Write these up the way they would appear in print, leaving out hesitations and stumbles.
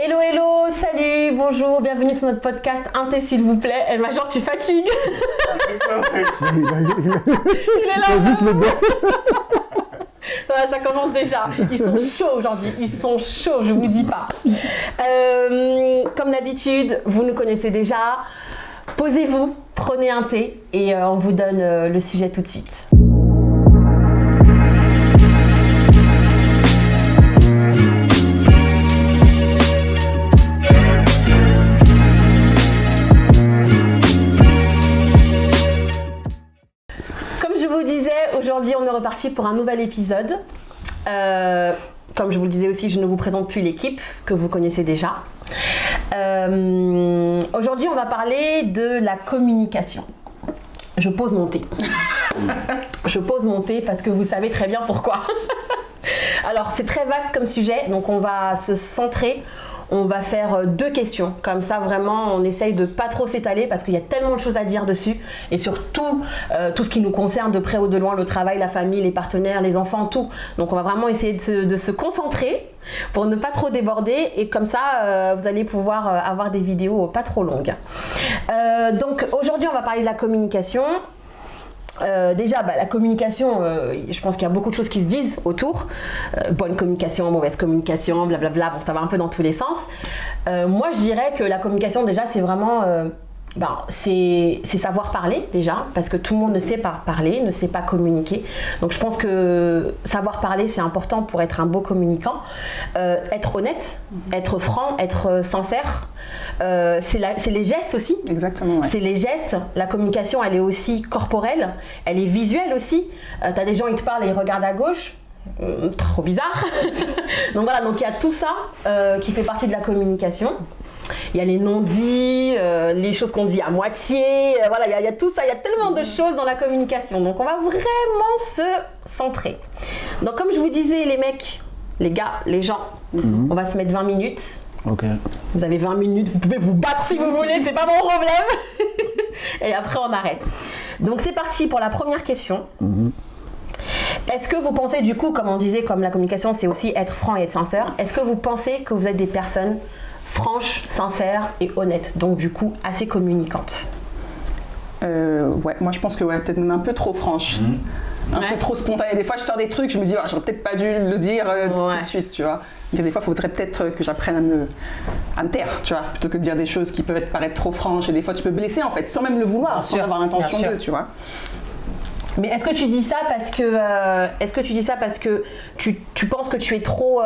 Hello, hello, salut, bonjour, bienvenue sur notre podcast Inté s'il vous plaît. El Major, tu fatigues. Il est là. juste le dos. Voilà, ça commence déjà. Ils sont chauds aujourd'hui, ils sont chauds, je vous dis pas. Comme d'habitude, vous nous connaissez déjà. Posez-vous, prenez un thé et on vous donne le sujet tout de suite. Aujourd'hui, on est reparti pour un nouvel épisode. Comme je vous le disais aussi, je ne vous présente plus l'équipe que vous connaissez déjà. Aujourd'hui, on va parler de la communication. Je pose mon thé. Je pose mon thé parce que vous savez très bien pourquoi. Alors, c'est très vaste comme sujet, donc on va se centrer. On va faire 2 questions, comme ça vraiment on essaye de pas trop s'étaler parce qu'il y a tellement de choses à dire dessus et surtout tout ce qui nous concerne de près ou de loin, le travail, la famille, les partenaires, les enfants, tout. Donc on va vraiment essayer de se concentrer pour ne pas trop déborder et comme ça vous allez pouvoir avoir des vidéos pas trop longues. Donc aujourd'hui on va parler de la communication. Déjà, la communication, je pense qu'il y a beaucoup de choses qui se disent autour. Bonne communication, mauvaise communication, blablabla, bon, ça va un peu dans tous les sens. Moi, je dirais que la communication, déjà, c'est vraiment... c'est savoir parler déjà, parce que tout le monde ne sait pas parler, ne sait pas communiquer. Donc je pense que savoir parler, c'est important pour être un beau communicant. Être honnête, être franc, être sincère. C'est les gestes aussi. Exactement. Ouais. C'est les gestes. La communication, elle est aussi corporelle, elle est visuelle aussi. T'as des gens, ils te parlent et ils regardent à gauche. Trop bizarre. Donc voilà, donc il y a tout ça qui fait partie de la communication. Il y a les non-dits, les choses qu'on dit à moitié, voilà, il y a tout ça, il y a tellement de choses dans la communication. Donc on va vraiment se centrer. Donc comme je vous disais, les mecs, les gars, les gens, on va se mettre 20 minutes. Ok. Vous avez 20 minutes, vous pouvez vous battre si vous voulez, c'est pas mon problème. Et après on arrête. Donc c'est parti pour la première question. Est-ce que vous pensez du coup, comme on disait, comme la communication c'est aussi être franc et être sincère, est-ce que vous pensez que vous êtes des personnes franches, sincères et honnêtes, donc du coup assez communicantes? Ouais, moi je pense que ouais, peut-être même un peu trop franche. Un peu trop spontanée. Des fois je sors des trucs, je me dis j'aurais peut-être pas dû le dire tout de suite, tu vois. Donc, des fois il faudrait peut-être que j'apprenne à me taire, tu vois, plutôt que de dire des choses qui peuvent paraître trop franches et des fois tu peux blesser en fait, sans même le vouloir, sans avoir l'intention de, tu vois. Mais est-ce que tu dis ça parce que tu penses que tu es trop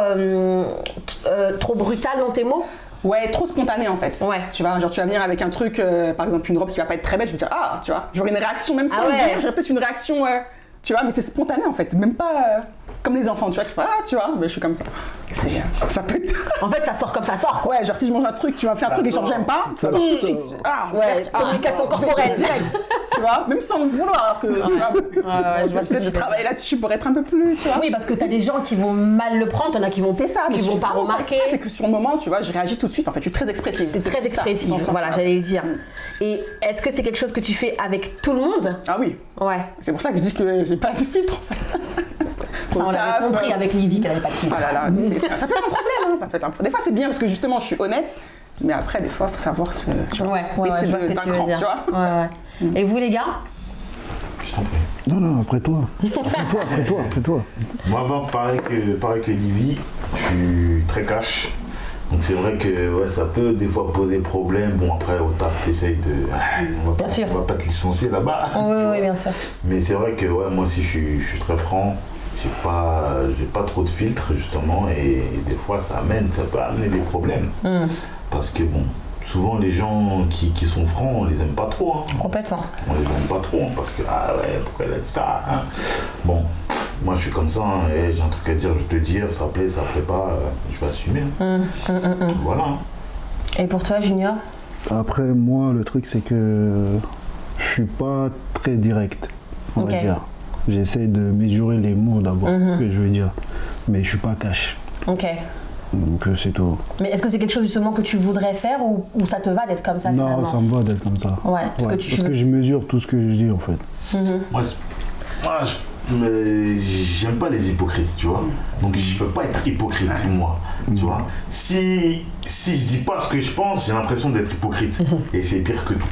brutal dans tes mots? Ouais, trop spontané en fait. Ouais. Tu vois, genre tu vas venir avec un truc, par exemple une robe qui va pas être très belle, je vais dire tu vois, j'aurai une réaction même sans le dire, j'aurai peut-être une réaction, tu vois, mais c'est spontané en fait, c'est même pas comme les enfants, tu vois, tu vois, mais je suis comme ça. Ça peut être... En fait, ça sort comme ça sort. Ouais, genre si je mange un truc, tu vas faire un truc et genre j'aime pas, communication corporelle direct, tu vois, même sans le vouloir, alors que j'essaie de travailler là-dessus pour être un peu plus, tu vois. Oui, parce que t'as des gens qui vont mal le prendre, t'en as qui vont pas remarquer. C'est que sur le moment, tu vois, je réagis tout de suite, en fait, je suis très expressive. Très expressive, voilà, j'allais le dire. Et est-ce que c'est quelque chose que tu fais avec tout le monde? Ah oui. Ouais. C'est pour ça que je dis que j'ai pas de filtre, en fait. Ça, on l'avait compris avec Livy qu'elle avait pas de filtre. Oh là là, ça peut être un problème, ça peut être un problème. Des fois, c'est bien parce que justement, je suis honnête, mais après, des fois, il faut savoir se. Je vois ce que tu veux dire. Tu vois. Ouais. Et vous, les gars? Je t'en prie. Non, après toi. Après toi. Moi, pareil que Livy, je suis très cash. Donc c'est vrai que ça peut des fois poser problème. Bon après au taf t'essayes de... on va pas te licencier là-bas. Oui, bien sûr. Mais c'est vrai que moi aussi je suis très franc. J'ai pas trop de filtres justement et des fois ça peut amener des problèmes. Parce que bon, souvent les gens qui sont francs, on les aime pas trop. Hein. Complètement. On les aime pas trop parce que pourquoi elle a dit ça hein. Bon. Moi je suis comme ça, hein, et j'ai un truc à dire, je vais te dire, ça plaît pas, je vais assumer. Voilà. Et pour toi Junior? Après moi le truc c'est que je suis pas très direct, on va dire. J'essaie de mesurer les mots d'abord que je veux dire, mais je suis pas cash. Ok. Donc c'est tout. Mais est-ce que c'est quelque chose justement que tu voudrais faire ou ça te va d'être comme ça finalement? Non, ça me va d'être comme ça. Ouais, parce que je mesure tout ce que je dis en fait. Moi, mais j'aime pas les hypocrites, tu vois. Donc je peux pas être hypocrite, moi, tu vois. Si je dis pas ce que je pense, j'ai l'impression d'être hypocrite. Et c'est pire que tout,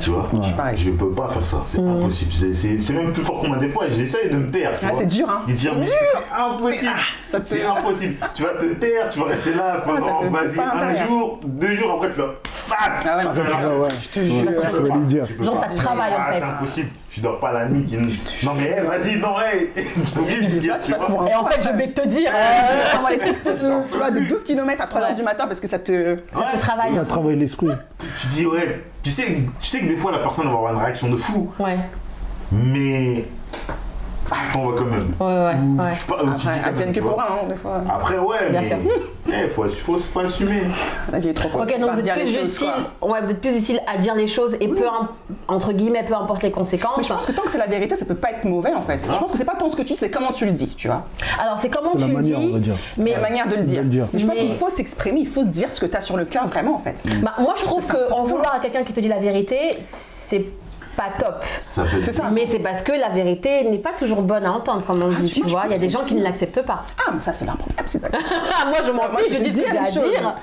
tu vois. Je peux pas faire ça, c'est impossible. C'est même plus fort que moi. Des fois, j'essaye de me taire, tu vois. C'est dur, hein. Et dire, mais c'est impossible, c'est impossible. Tu vas te taire, tu vas rester là pendant, vas-y, un jour, 2 jours, après tu vas... Je te jure. Je vais lui dire. Genre ça travaille en fait. C'est impossible, tu dors pas la nuit. Non mais vas-y, non, faut bien lui dire, tu vois. Et en fait, je vais te dire. Les textes tu vois, de 12 km à 3h du matin parce que ça te travaille. Ça travaille l'esprit. Tu dis, ouais, tu sais que des fois la personne va avoir une réaction de fou. Ouais. Mais... on va quand même. Ouais. Après, advienne que pour un, des fois. Après, ouais, bien mais... sûr. Faut assumer. Il est trop Ok, donc vous êtes plus utile à dire les choses et entre guillemets, peu importe les conséquences. Mais je pense que tant que c'est la vérité, ça peut pas être mauvais en fait. Je pense que c'est pas tant ce que tu dis, c'est comment tu le dis, tu vois. Alors c'est comment tu le dis, on va dire. mais la manière de le dire. Mais je pense Mais- qu'il faut s'exprimer, il faut se dire ce que tu as sur le cœur vraiment en fait. Bah, moi je trouve C'est qu'en important. vouloir à quelqu'un qui te dit la vérité, c'est pas top. Ça peut être... C'est ça. Mais c'est parce que la vérité n'est pas toujours bonne à entendre, comme on dit, tu moi, je vois. Il y a pense des que gens qui si. ne l'acceptent pas. Ah, mais ça c'est leur problème, c'est d'accord. Moi je m'en Moi, fiche, je je te dis ce que dis j'ai à les choses. dire.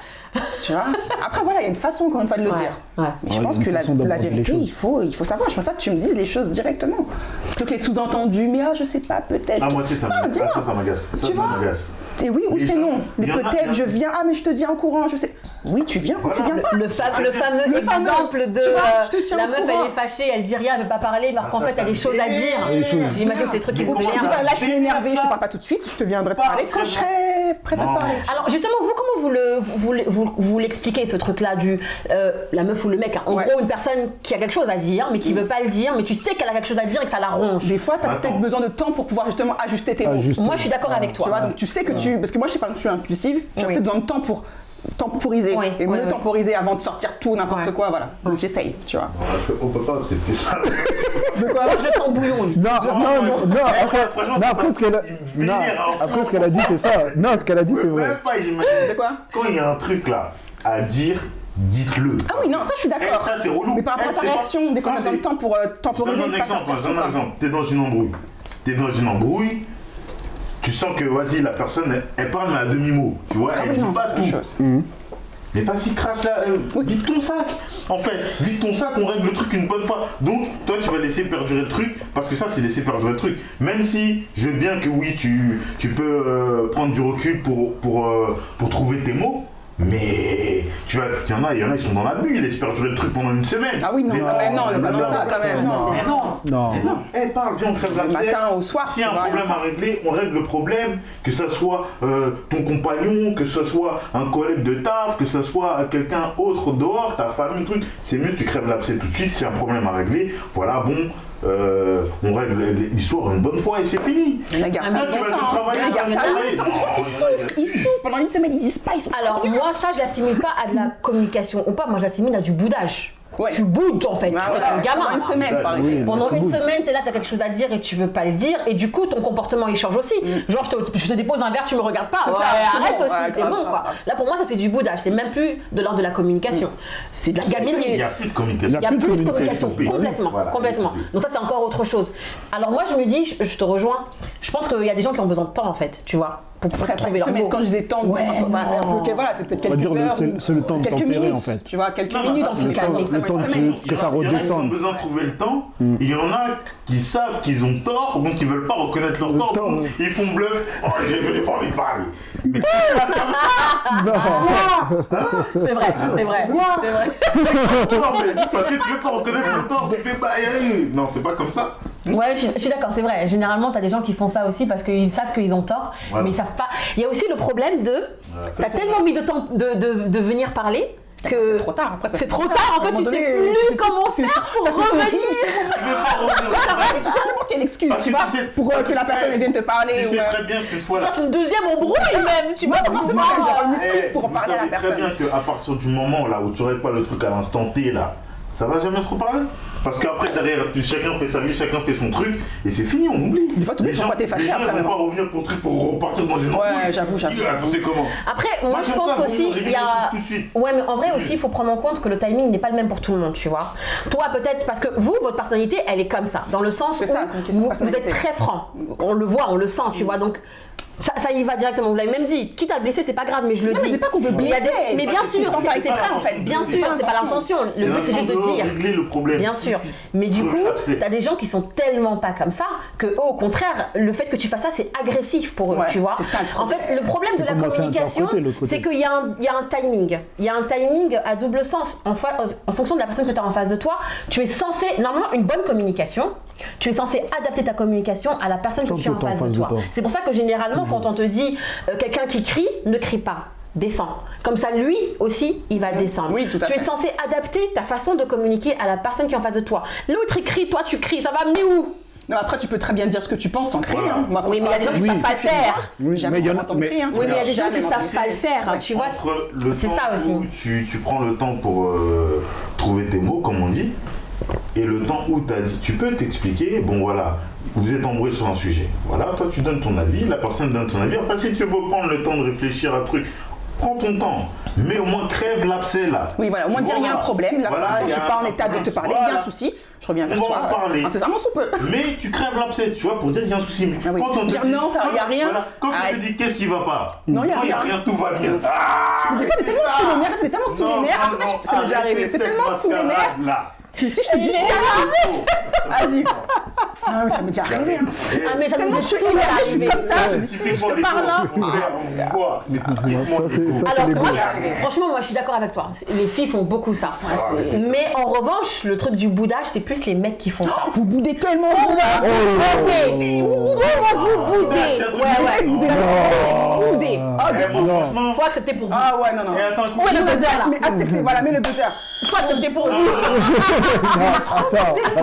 Tu vois. Après voilà, il y a une façon encore une fois de le dire. Ouais. Mais je Ouais, pense il y a que une la façon d'aborder les vérité, choses. il faut savoir. Je préfère que tu me dises les choses directement. Plutôt que les sous-entendus, mais je sais pas, peut-être. Ah, moi aussi, ça dis-moi. m'agace. Ça Tu vois m'agace. Et oui ou Les c'est gens- non. Mais il y en a- peut-être je viens, ah mais je te dis en courant, je sais. Oui, tu viens ou tu viens pas. Le fameux exemple de Tu vois, je te tiens la au meuf courant. elle est fâchée, elle dit rien, elle veut pas parler, alors qu'en ça, fait elle a des ça choses à me dire. dérange. J'imagine que c'est des trucs qui Mais vous comment Je dis, gênent. bah, là je suis énervée, je te parle pas tout de suite, je te viendrai te parler quand je serai prête à te parler. Alors justement, vous comment vous l'expliquez ce truc-là du la meuf ou le mec, hein. En Ouais. gros une personne qui a quelque chose à dire mais qui veut pas le dire, mais tu sais qu'elle a quelque chose à dire et que ça la ronge. Des fois, tu as Attends. peut-être besoin de temps pour pouvoir justement ajuster tes mots. Juste- Moi je suis d'accord avec toi. Tu vois, donc tu sais que parce que moi je sais pas, je suis impulsive, j'ai Oui. peut-être besoin de temps pour temporiser Oui, et oui, mieux oui. temporiser avant de sortir tout n'importe Ouais. quoi, voilà. Donc j'essaye, tu vois. On peut pas accepter ça. De quoi Moi je le sens bouillon. lui. Non, après, franchement, non, ça, après, ce qu'elle a, il me non, vénère, hein. après ce qu'elle a dit, c'est ça. Non, ce qu'elle a dit, c'est vrai. Même pas, j'imagine. De quoi Quand il y a un truc là à dire, dites-le. Ah oui, non, ça je suis d'accord. Ça c'est relou. Mais par rapport à ta c'est pas- réaction, des fois on a Quand besoin de t'es- temps pour Je temporiser. donne un pas exemple, sortir je donne un tout, quoi. exemple. T'es dans une embrouille. Tu sens que vas-y la personne elle parle mais à demi-mot. Tu vois, Ah elle oui, dit non, pas c'est tout. autre chose. Mais vas-y, crache là, vide ton sac. En fait, vide ton sac, on règle le truc une bonne fois. Donc, toi, tu vas laisser perdurer le truc, parce que ça, c'est laisser perdurer le truc. Même si je veux bien que oui, tu peux prendre du recul pour trouver tes mots. Mais tu vois, il y en a, ils sont dans la bulle, ils laissent perdurer le truc pendant une semaine. Ah oui, non, Mais quand même, non, on est pas dans ça quand même. non. Non. Mais non, Non. mais non, elle parle, viens, on crève Le l'abcès. matin au soir, S'il y a tu un vois, problème à régler, on règle le problème, que ce soit ton compagnon, que ce soit un collègue de taf, que ce soit quelqu'un autre dehors, ta famille, truc. C'est mieux, tu crèves l'abcès tout de suite, c'est un problème à régler. Voilà, bon, on règle l'histoire une bonne fois et c'est fini. Il y en a qui gardent Ah, ça mais tu vas longtemps, te travailler, hein. Il y en a qui gardent ça travailler. longtemps. Non, Ils souffrent, ils souffrent. Pendant une semaine, ils disent pas, ils sont Alors moi ça je l'assimile pas à de la communication ou pas, moi je l'assimile à du boudage. Ouais. Tu boudes en fait, Bah, tu fais voilà, un gamin. pendant une semaine, par Oui. exemple. Pendant une bouge. semaine, t'es là, t'as quelque chose à dire et tu veux pas le dire, et du coup ton comportement il change aussi. Genre je te dépose un verre, tu me regardes pas, Ouais, ça, c'est arrête bon, aussi, ouais, c'est grave, bon grave, quoi. grave. Là pour moi ça c'est du boudage, c'est même plus de l'ordre de la communication. C'est de la Il gaminerie. n'y a plus de communication. Il n'y a plus de communication, Oui. complètement, Voilà. complètement. Donc ça c'est encore autre chose. Alors moi je me dis, je te rejoins, je pense qu'il y a des gens qui ont besoin de temps en fait, tu vois, pour Après, trouver leur semaine, mot. quand je disais temps, Ouais, bah, c'est un non. peu, voilà, c'est peut-être On va quelques dire heures, c'est le temps de quelques tempérer, minutes, en fait. tu vois, quelques Non, non, minutes en c'est tout le cas, temps- mais le ça va temps une que semaine. que ça Il y en a qui ont redescende. besoin de trouver le temps, il y en a qui savent qu'ils ont tort, donc ils veulent pas reconnaître leur Le tort, temps, donc oui. ils font bluff. Oh, j'ai pas envie de parler. Mais C'est vrai, c'est vrai. C'est vrai. non, mais parce que tu veux pas reconnaître ton tort, tu fais bah. Non, c'est pas comme ça. Ouais, je suis d'accord, c'est vrai. Généralement, t'as des gens qui font ça aussi parce qu'ils savent qu'ils ont tort, Voilà. mais ils savent pas. Il y a aussi le problème de. T'as tellement mis de temps de venir parler que. C'est trop tard, après, ça C'est fait trop ça. tard, en À un fait, tu moment sais donné, plus comment faire pour Ça, c'est horrible, revenir. Tu veux pas revenir. Mais tu cherches n'importe quelle excuse, Parce tu que vois, tu sais- pour que la personne elle vienne te parler. Tu ou, sais très bien qu'une fois Tu cherches une deuxième embrouille même, tu vois. c'est forcément genre une excuse pour vous parler à la savez personne. très bien qu'à partir du moment là où tu règles pas le truc à l'instant T là, ça va jamais trop parler. Parce qu'après, derrière, chacun fait sa vie, chacun fait son truc, et c'est fini, on oublie. Des fois, tu oublies pourquoi t'es fâché après. Les gens ne vont pas revenir pour repartir dans une embrouille. Ouais, j'avoue. Attends, c'est comment? Après, moi je pense qu'aussi, il y a. Ouais, mais en vrai aussi, il faut prendre en compte que le timing n'est pas le même pour tout le monde, tu vois. Toi, peut-être, parce que vous, votre personnalité, elle est comme ça, dans le sens où vous êtes très franc. On le voit, on le sent, tu vois. Donc, ça y va directement, vous l'avez même dit. Quitte à le blesser, c'est pas grave, mais je le dis. Mais c'est pas qu'on veut blesser. Mais bien sûr, c'est pas en fait. Bien sûr, c'est pas l'intention. Le but c'est juste de dire. Régler le problème. Bien sûr. Mais du coup, t'as des gens qui sont tellement pas comme ça que eux, au contraire, le fait que tu fasses ça, c'est agressif pour eux, tu vois. En fait, le problème de la communication, c'est qu'il y a un timing. Il y a un timing à double sens. En fonction de la personne que tu as en face de toi, tu es censé, normalement, une bonne communication, tu es censé adapter ta communication à la personne qui est en face de toi. C'est pour ça que généralement, quand on te dit quelqu'un qui crie, ne crie pas. Descends. Comme ça, lui aussi, il va descendre. Oui, tout à fait. Tu es censé adapter ta façon de communiquer à la personne qui est en face de toi. L'autre, il crie, toi, tu cries. Ça va amener où? Non, après, tu peux très bien dire ce que tu penses sans crier. Hein. Moi, oui, mais il y a des gens qui ne savent pas le faire. Jamais j'entends crier. Oui, mais il y a des gens qui ne savent pas le faire. Tu vois, c'est ça aussi. Tu prends le temps pour trouver tes mots, comme on dit, et le temps où tu as dit, tu peux t'expliquer, bon voilà, vous êtes embrouillé sur un sujet. Voilà, toi tu donnes ton avis, la personne donne son avis. Après, si tu veux prendre le temps de réfléchir à un truc, prends ton temps, mais au moins crève l'abcès là. Oui, voilà, au moins dire il y a un problème, là, voilà, je suis pas en état de te parler, il y a un souci, je reviens vers toi. On va en parler. Incessamment sous peu. Mais tu crèves l'abcès, tu vois, pour dire il y a un souci. Ah oui. Quand on dire te dit, non, ça, il n'y a rien. Voilà, quand on te dit qu'est-ce qui va pas, non, il n'y a rien, tout va bien. Mais des fois, t'es tellement sous les nerfs, après ça, ça m'est déjà arrivé, t'es tellement sous les nerfs. Si je te dis vas-y. Ah oui, ça m'est déjà arrivé. Hein. Ah mais ça tellement m'est je suis comme ça, je dis si je te parle là. Alors moi, franchement, moi je suis d'accord avec toi. Les filles font beaucoup ça. Mais en revanche, le truc du boudage, c'est plus les mecs qui font ça. Vous boudez tellement. Vous boudez. Ouais. Vous boudez. Faut accepter pour vous. Ah ouais, non. Ouais, le buzzer là. Mais acceptez, voilà, mets le buzzer. Faut accepter pour vous.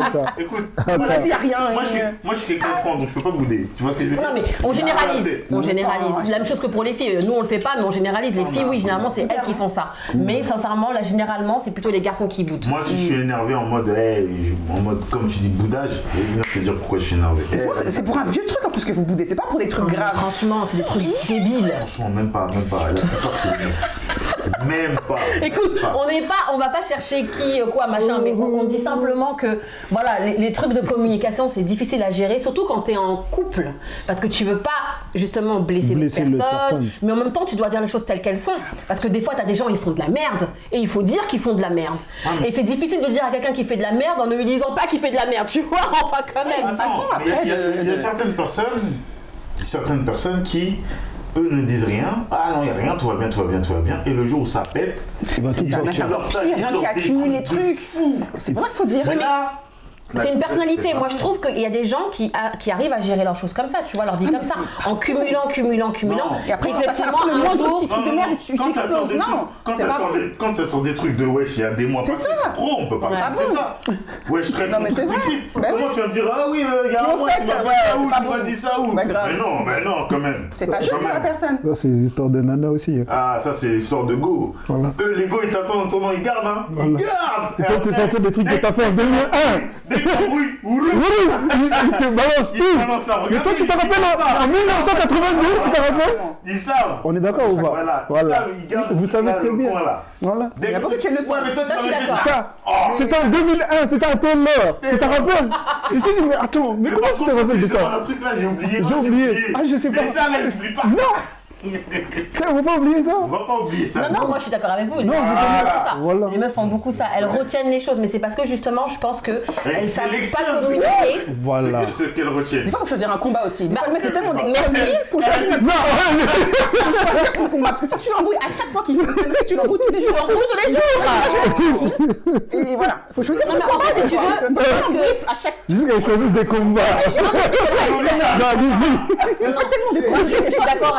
Attends. Écoute, voilà, il y a rien. Moi je suis quelqu'un de franc, donc je peux pas bouder. Tu vois ce que je veux dire? Non mais on généralise. On généralise. La même chose que pour les filles. Nous on le fait pas, mais on généralise. Les filles, oui, généralement c'est elles qui font ça. Mais sincèrement, là généralement c'est plutôt les garçons qui boudent. Moi si je suis énervé en mode comme tu dis boudage, je vais venir te dire pourquoi je suis énervé. C'est pour un vieux truc en plus que vous boudez, c'est pas pour des trucs graves. Franchement, c'est des trucs débiles. Franchement, même pas. Même pas. Écoute, on va pas chercher qui, quoi, machin, mais on dit simplement que, voilà, les trucs de communication, c'est difficile à gérer, surtout quand t'es en couple, parce que tu veux pas, justement, blesser l'autre personne, mais en même temps, tu dois dire les choses telles qu'elles sont, parce que des fois, t'as des gens, ils font de la merde, et il faut dire qu'ils font de la merde. Et c'est difficile de dire à quelqu'un qui fait de la merde en ne lui disant pas qu'il fait de la merde, tu vois, enfin, quand même. Il y a certaines personnes qui, eux ne disent rien, ah non il n'y a rien, tout va bien, et le jour où ça pète, c'est leur pire, il y a des gens qui accumulent les trucs, c'est pour ça qu'il faut dire. C'est une personnalité. Moi, je trouve qu'il y a des gens qui arrivent à gérer leurs choses comme ça, tu vois, leur vie comme ça, en cumulant. Et après, le moindre petit truc de merde et tu exploses. Non, quand ça sort des trucs de wesh, il y a des mois passés, c'est trop, on peut pas accepter ça. Wesh, je traite mon truc tout de suite. Comment tu vas me dire, ah oui, il y a un mois, tu m'as dit ça où? Mais non, quand même. C'est pas juste pour la personne. Ça, c'est les histoires de nana aussi. Ah, ça, c'est l'histoire de go. Eux, les go, ils t'attendent en tournant, ils gardent, hein. Ils gardent. Et quand tu sortais des trucs que t'as fait en 2001. Oui, il te balance tout. Mais toi, tu te rappelles en 1982, tu te rappelles? Ils savent. On est d'accord ou pas? Voilà. Vous savez très bien. Voilà. Il y a beaucoup qui le savent. Mais toi, tu m'avais dit ça. C'était en 2001, c'était à ton heure. Tu te rappelles? Je te dis, mais attends, mais comment tu te rappelles de ça? Un truc là, j'ai oublié. Ah, je sais pas. Mais ça, là, j'oublie pas. Non. Ça, on va pas oublier ça. On va pas oublier ça. Non, moi je suis d'accord avec vous. Non, ça. Voilà. Les meufs font beaucoup ça. Elles retiennent les choses, mais c'est parce que justement, je pense que elles savent pas communiquer. Voilà. Ce qu'elles retiennent. Des fois, il faut choisir un combat aussi. Des fois, le mec est tellement déconseillé qu'on choisit son combat. Parce que si tu l'embrouilles à chaque fois qu'il fait une tu l'embrouilles tous les jours. Et voilà, il faut choisir son combat. En fait, si tu veux, à chaque. Juste qu'elles choisissent des combats. je suis d'accord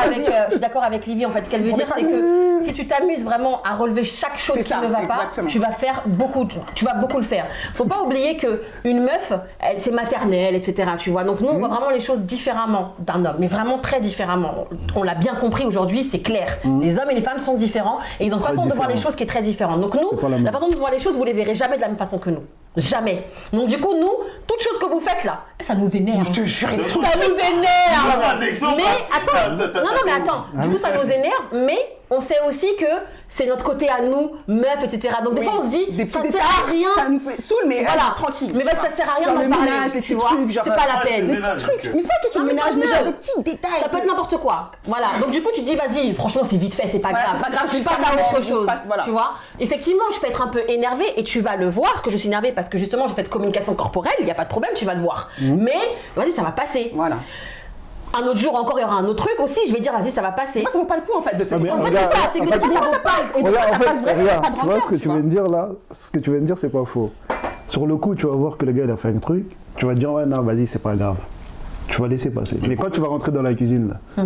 suis d'accord avec Livy en fait. Ce qu'elle veut dire, c'est que si tu t'amuses vraiment à relever chaque chose qui ne va pas, tu vas beaucoup le faire. Faut pas oublier que une meuf, c'est maternelle, etc. Tu vois. Donc nous, on voit vraiment les choses différemment d'un homme, mais vraiment très différemment. On l'a bien compris aujourd'hui, c'est clair. Les hommes et les femmes sont différents et ils ont une façon de voir les choses qui est très différente. Donc nous, la façon de voir les choses, vous les verrez jamais de la même façon que nous. Jamais. Donc du coup, nous, toute chose que vous faites là, ça nous énerve. Je te jure, ça nous énerve. exemple, mais attends. Du coup, ça nous énerve, mais on sait aussi que c'est notre côté à nous, meufs, etc. Donc des fois, on se dit, ça ne sert à rien. Ça nous fait saoul, mais voilà, tranquille. Mais ça sert à rien d'en parler. Les tu petits vois, trucs, genre, c'est pas la peine. Les petits trucs. Mais c'est pas question de ménage, mais genre des petits détails. Ça peut être n'importe quoi. Voilà. Donc du coup, tu te dis, vas-y, franchement, c'est vite fait, c'est pas grave. C'est pas grave, je passe à autre chose. Tu vois. Effectivement, je peux être un peu énervée et tu vas le voir que je suis énervée parce que justement, j'ai cette communication corporelle. Il n'y a pas de problème, tu vas le voir. Mais vas-y, ça va passer. Voilà. Un autre jour encore, il y aura un autre truc aussi. Je vais dire, vas-y, ça va passer. Moi, ça vaut pas le coup en fait de se dire. En fait, c'est ça. C'est que des fois, ça vaut pas. Regarde, tu vois ce que tu viens de dire là, ce que tu viens de dire, c'est pas faux. Sur le coup, tu vas voir que le gars il a fait un truc, tu vas te dire, ouais, non, vas-y, c'est pas grave. Tu vas laisser passer. Mais quand tu vas rentrer dans la cuisine là,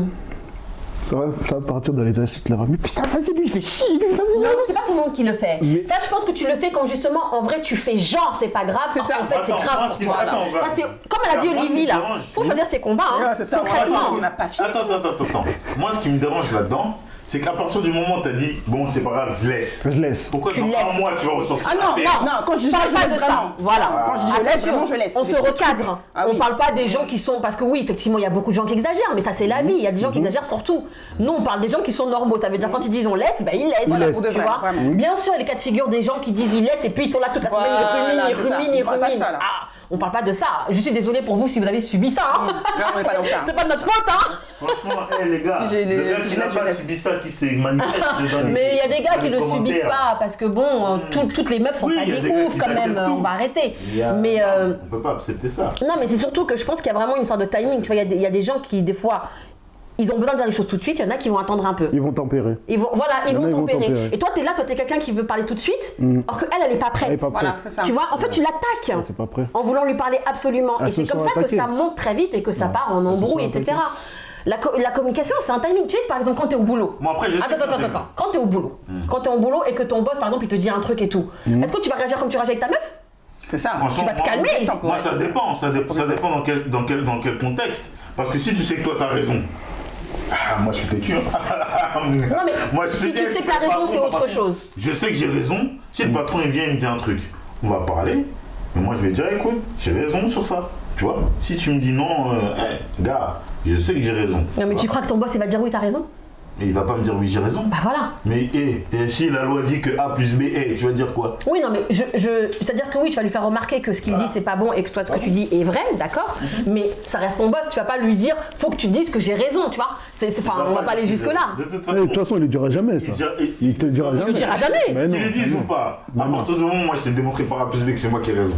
ça va partir dans les insultes là. Mais putain, vas-y, lui, il fait chier, lui, vas-y. Non, c'est pas tout le monde qui le fait. Mais... Ça, je pense que tu le fais quand justement, en vrai, tu fais genre, c'est pas grave. C'est ça. En fait, c'est grave pour toi. Comme elle a dit Olivier là, faut choisir ses combats. Hein. C'est ça. Concrètement. On n'a pas fini. Attends. Moi, ce qui me dérange là-dedans, c'est qu'à partir du moment où tu as dit, bon, c'est pas grave, je laisse. Je laisse. Pourquoi dans un mois tu vas ressortir? Ah non, quand je dis parle pas de ça. Voilà. Quand je dis je laisse, vraiment je laisse. On se recadre. On parle pas des gens qui sont. Parce que oui, effectivement, il y a beaucoup de gens qui exagèrent, mais ça, c'est la vie. Il y a des gens qui exagèrent surtout. Nous, on parle des gens qui sont normaux. Ça veut dire quand ils disent on laisse, ben ils laissent. Tu vois. Bien sûr, les cas de figure des gens qui disent ils laissent et puis ils sont là toute la semaine, ils ruminent. On parle pas de ça. Je suis désolée pour vous si vous avez subi ça. Non, on n'est pas dans ça. C'est pas de notre faute, hein. Franchement, les gars, le gars qui n'a pas subi ça, qui s'est manifesté dans les... Mais il y a des gars qui le subissent pas parce que bon, toutes les meufs sont pas des ouf quand même. On va arrêter. Mais on peut pas accepter ça. Non, mais c'est surtout que je pense qu'il y a vraiment une sorte de timing. Tu vois, il y a des gens qui des fois. Ils ont besoin de dire les choses tout de suite, il y en a qui vont attendre un peu. Ils vont tempérer. Ils vont tempérer. Et toi, t'es là, t'es quelqu'un qui veut parler tout de suite, alors qu'elle, elle est pas prête. Voilà, c'est ça. Tu vois, en fait, tu l'attaques c'est pas prêt. En voulant lui parler absolument. Et c'est comme ça que ça monte très vite et que ça part en embrouille, etc. La communication, c'est un timing. Tu sais, par exemple, quand t'es au boulot. Moi, après, Attends. Quand t'es au boulot. Quand t'es au boulot et que ton boss, par exemple, il te dit un truc et tout. Est-ce que tu vas réagir comme tu réagis avec ta meuf? C'est ça. Tu vas te calmer. Moi, ça dépend. Ça dépend dans quel contexte. Parce que si tu sais que toi, t'as raison. Moi je suis têtu. Non mais moi, si tu sais que la raison c'est autre chose. Je sais que j'ai raison. Si le patron il vient il me dit un truc, on va parler. Mais moi je vais dire écoute, j'ai raison sur ça. Tu vois. Si tu me dis non, gars, je sais que j'ai raison. Non mais tu crois que ton boss il va dire oui t'as raison? Mais il va pas me dire oui j'ai raison. Bah voilà. Mais si la loi dit que A plus B, tu vas dire quoi? Oui non mais c'est-à-dire que oui tu vas lui faire remarquer que ce qu'il dit c'est pas bon et que toi ce que tu dis est vrai, d'accord. Mais ça reste ton boss, tu vas pas lui dire faut que tu dises que j'ai raison, tu vois. On va pas aller jusque là. De toute façon il le dira jamais ça. Il te dira jamais. Il le dira jamais. Qu'il le dise ou pas. À partir du moment où moi je t'ai démontré par A plus B que c'est moi qui ai raison.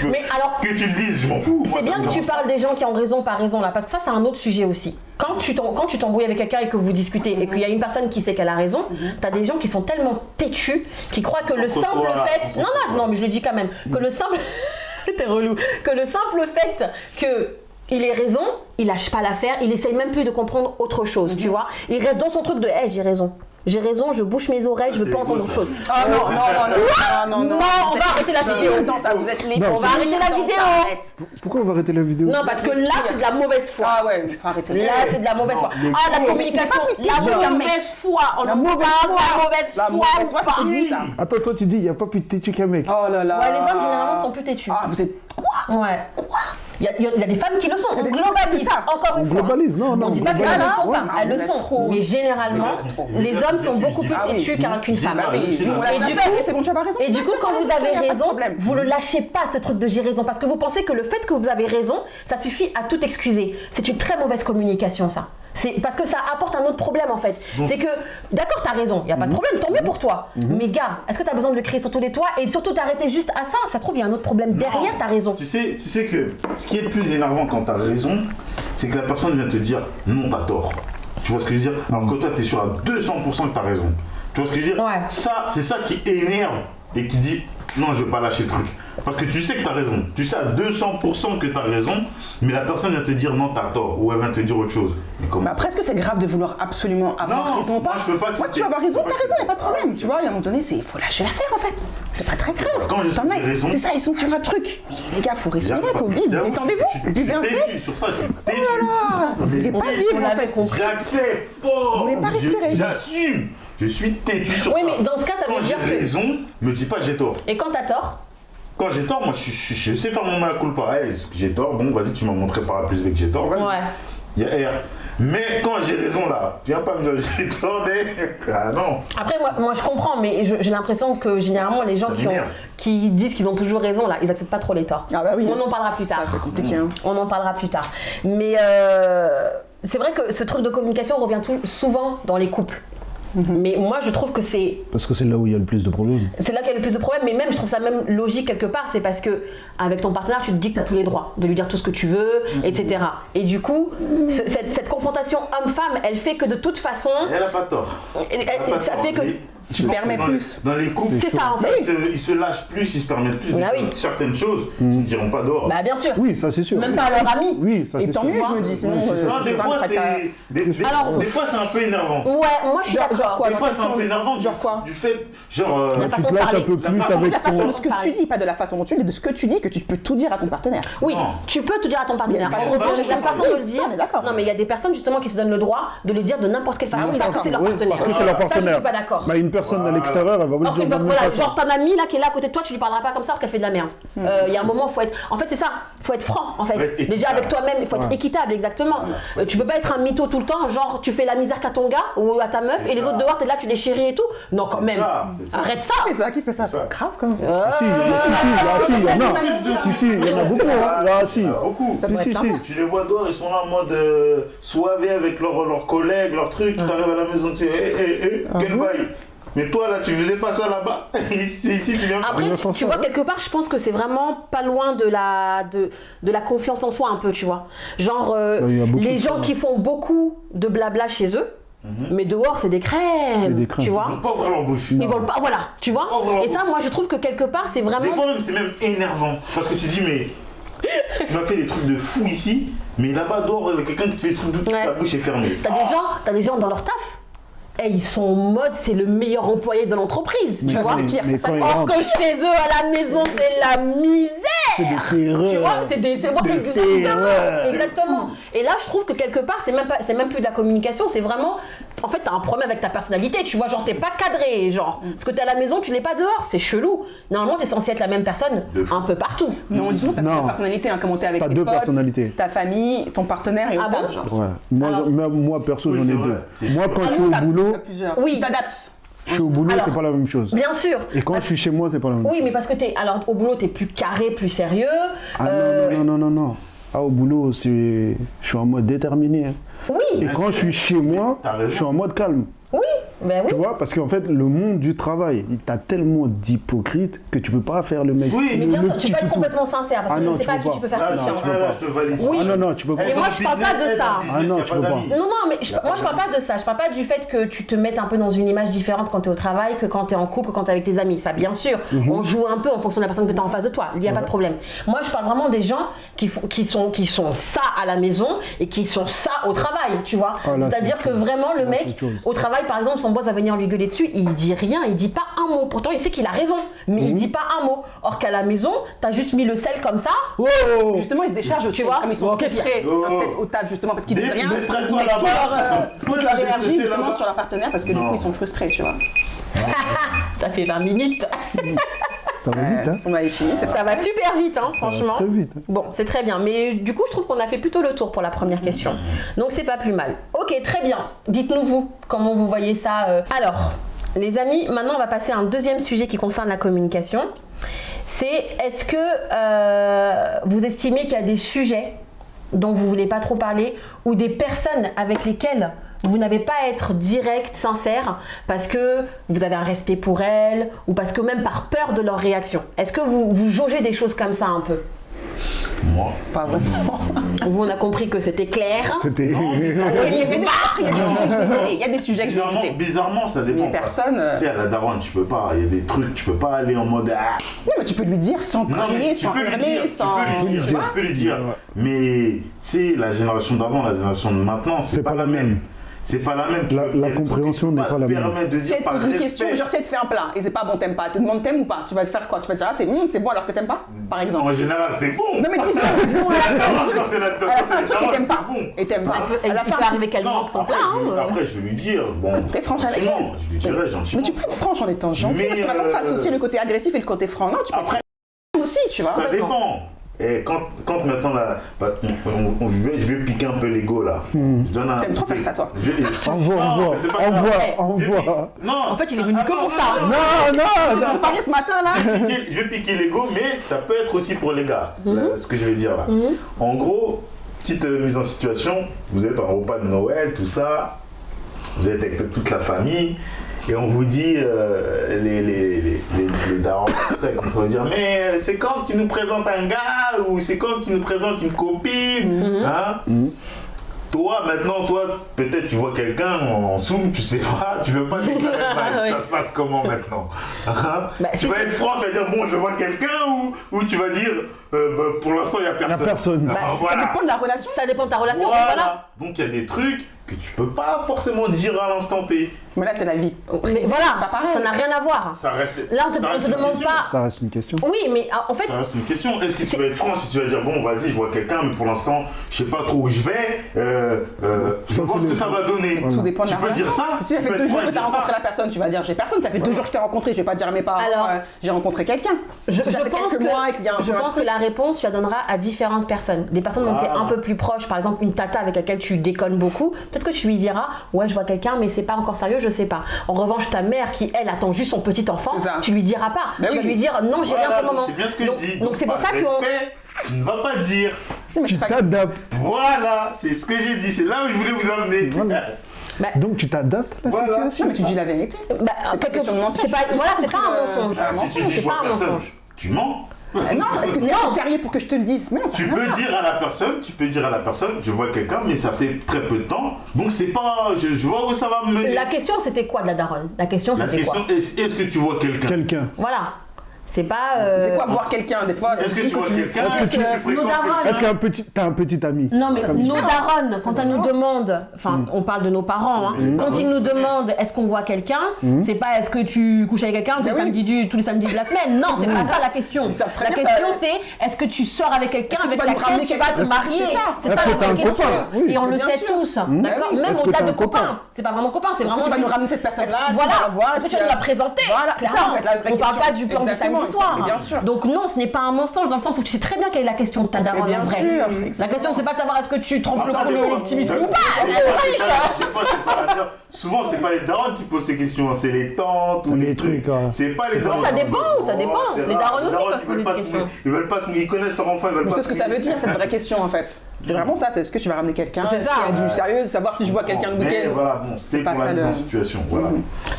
Mais alors que tu le dises, je m'en fous. C'est bien que tu parles des gens qui ont raison par raison là, parce que ça c'est un autre sujet aussi. Quand tu t'embrouilles avec quelqu'un et que vous discutez et qu'il y a une personne qui sait qu'elle a raison, t'as des gens qui sont tellement têtus qui croient que le simple fait... Non, mais je le dis quand même. Que le simple... T'es relou. Que le simple fait qu'il ait raison, il lâche pas l'affaire, il essaye même plus de comprendre autre chose, tu vois. Il reste dans son truc de j'ai raison. J'ai raison, je bouche mes oreilles, je veux pas entendre autre chose. Ah non. Non, on va arrêter la vidéo. Non, ça vous êtes les. On va arrêter la vidéo. Pourquoi on va arrêter la vidéo? Non, parce que là, c'est de la mauvaise foi. Ah ouais, il faut arrêter. Là, c'est de la mauvaise foi. Ah, la communication, la mauvaise foi. On en parle, la mauvaise foi. Attends, toi, tu dis, il n'y a pas plus têtu qu'un mec. Oh là là. Ouais, les hommes, généralement, sont plus têtus. Ah, vous êtes quoi? Ouais. Quoi? Il y a des femmes qui le sont. On globalise, encore une fois. On globalise, non. On dit pas qu'elles ne le sont pas, elles le sont. Mais généralement, les hommes sont beaucoup plus têtus qu'une femme. Et du coup, quand vous avez raison, vous ne lâchez pas ce truc de j'ai raison. Parce que vous pensez que le fait que vous avez raison, ça suffit à tout excuser. C'est une très mauvaise communication, ça. C'est parce que ça apporte un autre problème en fait. C'est que, d'accord, t'as raison, il n'y a pas de problème, tant mieux pour toi. Mais gars, est-ce que t'as besoin de le crier sur tous les toits et surtout t'arrêter juste à ça? Ça se trouve, il y a un autre problème derrière ta raison. Tu sais que ce qui est le plus énervant quand t'as raison, c'est que la personne vient te dire non, t'as tort. Tu vois ce que je veux dire? Alors que toi, t'es sûr à 200% que t'as raison. Tu vois ce que je veux dire? Ouais. Ça, c'est ça qui énerve et qui dit non, je vais pas lâcher le truc. Parce que tu sais que tu as raison. Tu sais à 200% que tu as raison, mais la personne va te dire non, tu as tort, ou elle va te dire autre chose. Mais après, est-ce que c'est grave de vouloir absolument avoir raison ou pas? Moi, je peux pas moi, tu vas avoir raison, t'as raison, y a pas de problème. Tu vois, à un moment donné, il faut lâcher l'affaire en fait. C'est pas très grave. Quand j'ai raison. C'est ça, ils sont sur un truc. Mais les gars, faut respirer, faut vivre. Détendez-vous. Buvez un thé. Sur ça, c'est têtu. Oh là là, vous voulez pas vivre en fait. J'accepte fort. Vous voulez pas respirer. J'assume. Je suis têtu sur ça. Oui, mais dans ce cas, ça veut dire que... Quand j'ai raison, me dis pas j'ai tort. Et quand t'as tort? Quand j'ai tort, moi je sais faire mon mea culpa. Hey, j'ai tort, bon vas-y, tu m'as montré par A plus B que j'ai tort. Ouais. Il y a R. Mais quand j'ai raison là, tu viens pas me dire j'ai tort, ah non. Après, moi je comprends, mais j'ai l'impression que généralement les gens qui disent qu'ils ont toujours raison, là, ils acceptent pas trop les torts. Ah bah oui. On en parlera plus tard. Ça, c'est compliqué. Hein. On en parlera plus tard. Mais c'est vrai que ce truc de communication revient souvent dans les couples. Mais moi je trouve que c'est... Parce que c'est là où il y a le plus de problèmes. C'est là qu'il y a le plus de problèmes, mais même je trouve ça même logique quelque part, c'est parce que avec ton partenaire tu te dis que tu as tous les droits de lui dire tout ce que tu veux, etc. Et du coup, cette confrontation homme-femme, elle fait que de toute façon... Elle a pas tort. Ça fait que... Tu permets plus. Dans les couples, c'est ça en fait. Ils se lâchent plus, ils se permettent plus de Bah oui. certaines choses qu'ils ne diront pas dehors. Bah bien sûr. Oui, ça c'est sûr. Même pas à leurs amis. Oui, ça c'est sûr. Et tant mieux, je me dis. Sinon, Non, des fois c'est un peu énervant. Ouais, moi je suis d'accord. Des fois c'est un peu énervant du fait, genre... La Tu façon te de lâches parler. un peu plus avec la façon ton... de ce que tu dis, pas de la façon dont tu dis, de ce que tu dis, que tu peux tout dire à ton partenaire. Oui, Non. tu peux tout dire à ton partenaire. La façon La façon de le dire. on est d'accord. Non, mais il y a des personnes justement qui se donnent le droit de le dire de n'importe quelle façon oui, parce que c'est leur Oui, partenaire. parce que c'est leur Ça, je partenaire. suis pas d'accord. Bah, une personne à l'extérieur, elle va vous le Alors dire que de la même voilà, façon. genre ton ami là qui est là à côté de toi, tu lui parleras pas comme ça alors qu'elle fait de la merde. Il y a un moment, faut être. En fait, c'est ça. Faut être franc. En fait, Ouais, déjà avec toi-même, il faut être équitable, exactement. Tu peux pas être un mytho tout le temps, genre tu fais la misère qu'à ton gars ou à ta meuf et les autres dehors, t'es là, tu les chéris et tout. Non, quand même. C'est ça. Arrête ça. Qui fait ça ça. Grave quand même. Si, il y en a. Il y en a beaucoup. Là, si. Beaucoup. Ça pourrait être l'inverse. Tu les vois dehors, ils sont là en mode soivé avec leurs collègues, leurs trucs. Tu arrives à la maison, tu dis quel bail. Mais toi là, tu faisais pas ça là-bas. Ici, tu viens. Après, tu vois, quelque part, je pense que c'est vraiment pas loin de la confiance en soi un peu, tu vois. Genre, il y a beaucoup les de gens ça. qui font beaucoup de blabla chez eux, mais dehors, c'est des crèmes, C'est des crèmes. tu Ils vois. vont pas ouvrir leur bouche. Ils volent pas, voilà, tu vois. Pas ouvrir leur Et ça, bouche. moi, je trouve que quelque part, c'est Des vraiment... fois même, c'est même énervant. Parce que tu dis, mais tu m'as fait des trucs de fou ici, mais là-bas dehors, il y a quelqu'un qui te fait des trucs de Ouais. la bouche est fermée. T'as des gens dans leur taf. Et ils sont en mode, c'est le meilleur employé de l'entreprise, tu vois. le pire, c'est ça. Or que chez eux, à la maison, c'est la misère. C'est des terreurs. Tu vois, c'est des exactement. Et là, je trouve que quelque part, c'est même plus de la communication, c'est vraiment, en fait, t'as un problème avec ta personnalité, tu vois, genre t'es pas cadré, genre, parce que t'es à la maison, tu l'es pas dehors, c'est chelou. Normalement, t'es censé être la même personne un peu partout. Non, disons, t'as Non. plusieurs personnalités, hein, comment t'es avec T'as tes deux potes, personnalités. ta famille, ton partenaire et Ah au bon taf, genre. Ouais. Alors- Moi, perso, Oui, j'en c'est ai vrai. deux. C'est Moi, sûr. quand je suis Ah au non, t'as boulot, plusieurs. Oui. Tu t'adaptes. je suis au boulot, Alors- c'est pas la même chose. Bien sûr. Et quand je suis chez moi, c'est pas la même chose. Oui, mais parce que alors au boulot, t'es plus carré, plus sérieux. Ah non. Ah, au boulot, je suis en mode déterminé. Hein. Oui, Et quand je suis chez moi, T'as raison. je suis en mode calme. oui, ben oui. Tu vois, parce qu'en fait, le monde du travail, t'as tellement d'hypocrites que tu peux pas faire le mec. Oui, Mais le bien sûr, petit tu peux être toutou. complètement sincère parce que Ah je non, ne sais tu pas à peux qui pas. tu peux faire Là, confiance. je te valide. Oui. Ah non, tu peux pas. Mais moi, je parle pas de ça. Ah non, tu peux pas. Non, mais moi je parle pas de ça. Je parle pas du fait que tu te mettes un peu dans une image différente quand tu es au travail que quand tu es en couple, que quand tu es avec tes amis. Ça, bien sûr, on joue un peu en fonction de la personne que tu as en face de toi. Il n'y a pas de problème. Moi, je parle vraiment des gens qui sont ça à la maison et qui sont ça au travail, tu vois. Ah, là, C'est-à-dire c'est que autre chose. vraiment, le Là, mec, c'est autre chose. au travail, par exemple, son boss va venir lui gueuler dessus, il dit rien, il dit pas un mot. Pourtant, il sait qu'il a raison, mais il dit pas un mot. Or qu'à la maison, tu as juste mis le sel comme ça. Justement, ils se déchargent aussi, Tu vois comme ils sont Ok, frustrés, oh. peut-être au taf justement, parce qu'ils disent rien, ils Déstresse-toi mettent là-bas. toute leur énergie Déstresse-toi justement là-bas. sur leur partenaire parce que du Non. coup ils sont frustrés, tu vois. Ça fait 20 minutes. Ça va vite, hein. On va y finir, c'est Ça va super vite, hein, Ça va franchement. très vite. Bon, c'est très bien. Mais du coup, je trouve qu'on a fait plutôt le tour pour la première question. Donc, c'est pas plus mal. Ok, très bien. Dites-nous, vous, comment vous voyez ça. Alors, les amis, maintenant, on va passer à un deuxième sujet qui concerne la communication. C'est, est-ce que vous estimez qu'il y a des sujets dont vous voulez pas trop parler ou des personnes avec lesquelles vous n'avez pas à être direct, sincère, parce que vous avez un respect pour elles ou parce que même par peur de leur réaction. Est-ce que vous jaugez des choses comme ça un peu ? Moi. Pas vraiment. Vous, on a compris que c'était clair. C'était. Il y a des sujets que j'ai évités. Bizarrement, ça dépend. Mais personne. Tu sais, à la daronne, tu peux pas. Il y a des trucs, tu peux pas aller en mode. Ah. Non, mais tu peux lui dire sans crier, sans hurler, sans. Tu peux lui dire. Mais tu sais, la génération d'avant, la génération de maintenant, c'est pas la même. C'est pas la même. La compréhension n'est pas la même. Si elle te pose une question, genre si elle te fait un plat et c'est pas bon, t'aimes pas, elle te demande t'aimes ou pas, tu vas te faire quoi? Tu vas te dire ah c'est bon alors que t'aimes pas, par exemple. En général, c'est bon. Non mais dis ça. Quand c'est la truc et t'aimes pas. Et t'aimes pas. Il peut arriver qu'elle manque son plat. Après, je vais lui dire bon. T'es franche avec elle. Je lui dirai gentiment. Mais tu peux être franche en étant gentil parce qu'on a tendance à associer le côté agressif et le côté franc. Non, tu peux être aussi, tu vois. Ça dépend. Et quand maintenant là, je vais piquer un peu l'ego là. T'aimes trop faire ça toi. Envoie. Non. En fait, il est venu que pour ça. Non. On parlait ce matin là. Je vais piquer l'ego, mais ça peut être aussi pour les gars. Là, ce que je vais dire là. En gros, petite mise en situation. Vous êtes en repas de Noël, tout ça. Vous êtes avec toute la famille. Et on vous dit, les darons, on va dire, mais c'est quand tu nous présentes un gars ou c'est quand tu nous présentes une copine, hein? Toi, maintenant, peut-être tu vois quelqu'un en Zoom, tu sais pas, tu veux pas déclarer ça se passe comment maintenant, hein? Tu vas être franc, tu vas dire, bon, je vois quelqu'un ou tu vas dire, pour l'instant, il n'y a personne. Il n'y a personne. Ça dépend de la relation. Ça dépend de ta relation. Voilà. Donc, il y a des trucs que tu peux pas forcément dire à l'instant T. Mais là, c'est la vie. Mais voilà, ça n'a rien à voir. Ça reste. Là, on te demande pas. Ça reste une question. Oui, mais en fait. Ça reste une question. Est-ce que tu vas être franc si tu vas dire bon, vas-y, je vois quelqu'un, mais pour l'instant, je sais pas trop où je vais. Je vois ce que ça va donner. Tout dépend de la relation. Tu peux dire ça. Si ça fait 2 jours que tu as rencontré la personne, tu vas dire j'ai personne. Ça fait 2 jours que je t'ai rencontré. Je vais pas dire à mes parents j'ai rencontré quelqu'un. Je pense que la réponse, tu la donneras à différentes personnes. Des personnes dont tu es un peu plus proche, par exemple une tata avec laquelle tu déconnes beaucoup, peut-être que tu lui diras ouais, je vois quelqu'un, mais c'est pas encore sérieux, je sais pas. En revanche, ta mère qui, elle, attend juste son petit enfant, tu lui diras pas. Tu vas lui dire non, j'ai rien pour le moment. C'est bien ce que je dis. Donc c'est pour ça que tu ne vas pas dire. Tu t'adaptes. Voilà, c'est ce que j'ai dit. C'est là où je voulais vous amener. Donc tu t'adaptes à la situation. Mais tu dis la vérité. C'est pas question de mentir. C'est pas un mensonge. C'est pas un mensonge. Tu mens. Non, est-ce que c'est sérieux pour que je te le dise? Mais non, tu peux dire à la personne, je vois quelqu'un, mais ça fait très peu de temps, donc c'est pas, je vois où ça va me mener. La question c'était quoi de la daronne? La question c'était quoi? Est-ce que tu vois quelqu'un? Voilà. C'est pas. C'est quoi voir quelqu'un des fois? Est-ce que tu vois quelqu'un? Est-ce que tu fréquentes quelqu'un? Est-ce que t'as un petit ami? Non, mais nos darons, quand elles nous demandent, enfin, on parle de nos parents, quand ils nous demandent est-ce qu'on voit quelqu'un, c'est pas est-ce que tu couches avec quelqu'un tous les samedis de la semaine. Non, c'est pas ça la question. La question c'est est-ce que tu sors avec quelqu'un avec laquelle tu vas te marier? C'est ça la question. Et on le sait tous, d'accord? Même au-delà de copains. C'est pas vraiment copain, c'est vraiment. Tu vas nous ramener cette personne-là. Voilà. Est-ce que tu vas nous la présenter? Voilà. On parle pas du plan du samedi soir. Bien sûr. Donc non, ce n'est pas un mensonge dans le sens où tu sais très bien quelle est la question de ta daronne en vrai. La question c'est pas de savoir est-ce que tu trompes le petit biscuit ou pas. Souvent c'est pas les darons qui posent ces questions, c'est les tantes ou les trucs. C'est pas les darons. Ça dépend. Les darons aussi peuvent poser des questions. Ils connaissent leur enfant, ils veulent pas. C'est ce que ça veut dire cette vraie question en fait. C'est vraiment ça, c'est est-ce que tu vas ramener quelqu'un? C'est ça. Il y a du sérieux, savoir si je vois quelqu'un le week-end. Voilà, bon, c'était pour la mise en situation. Voilà.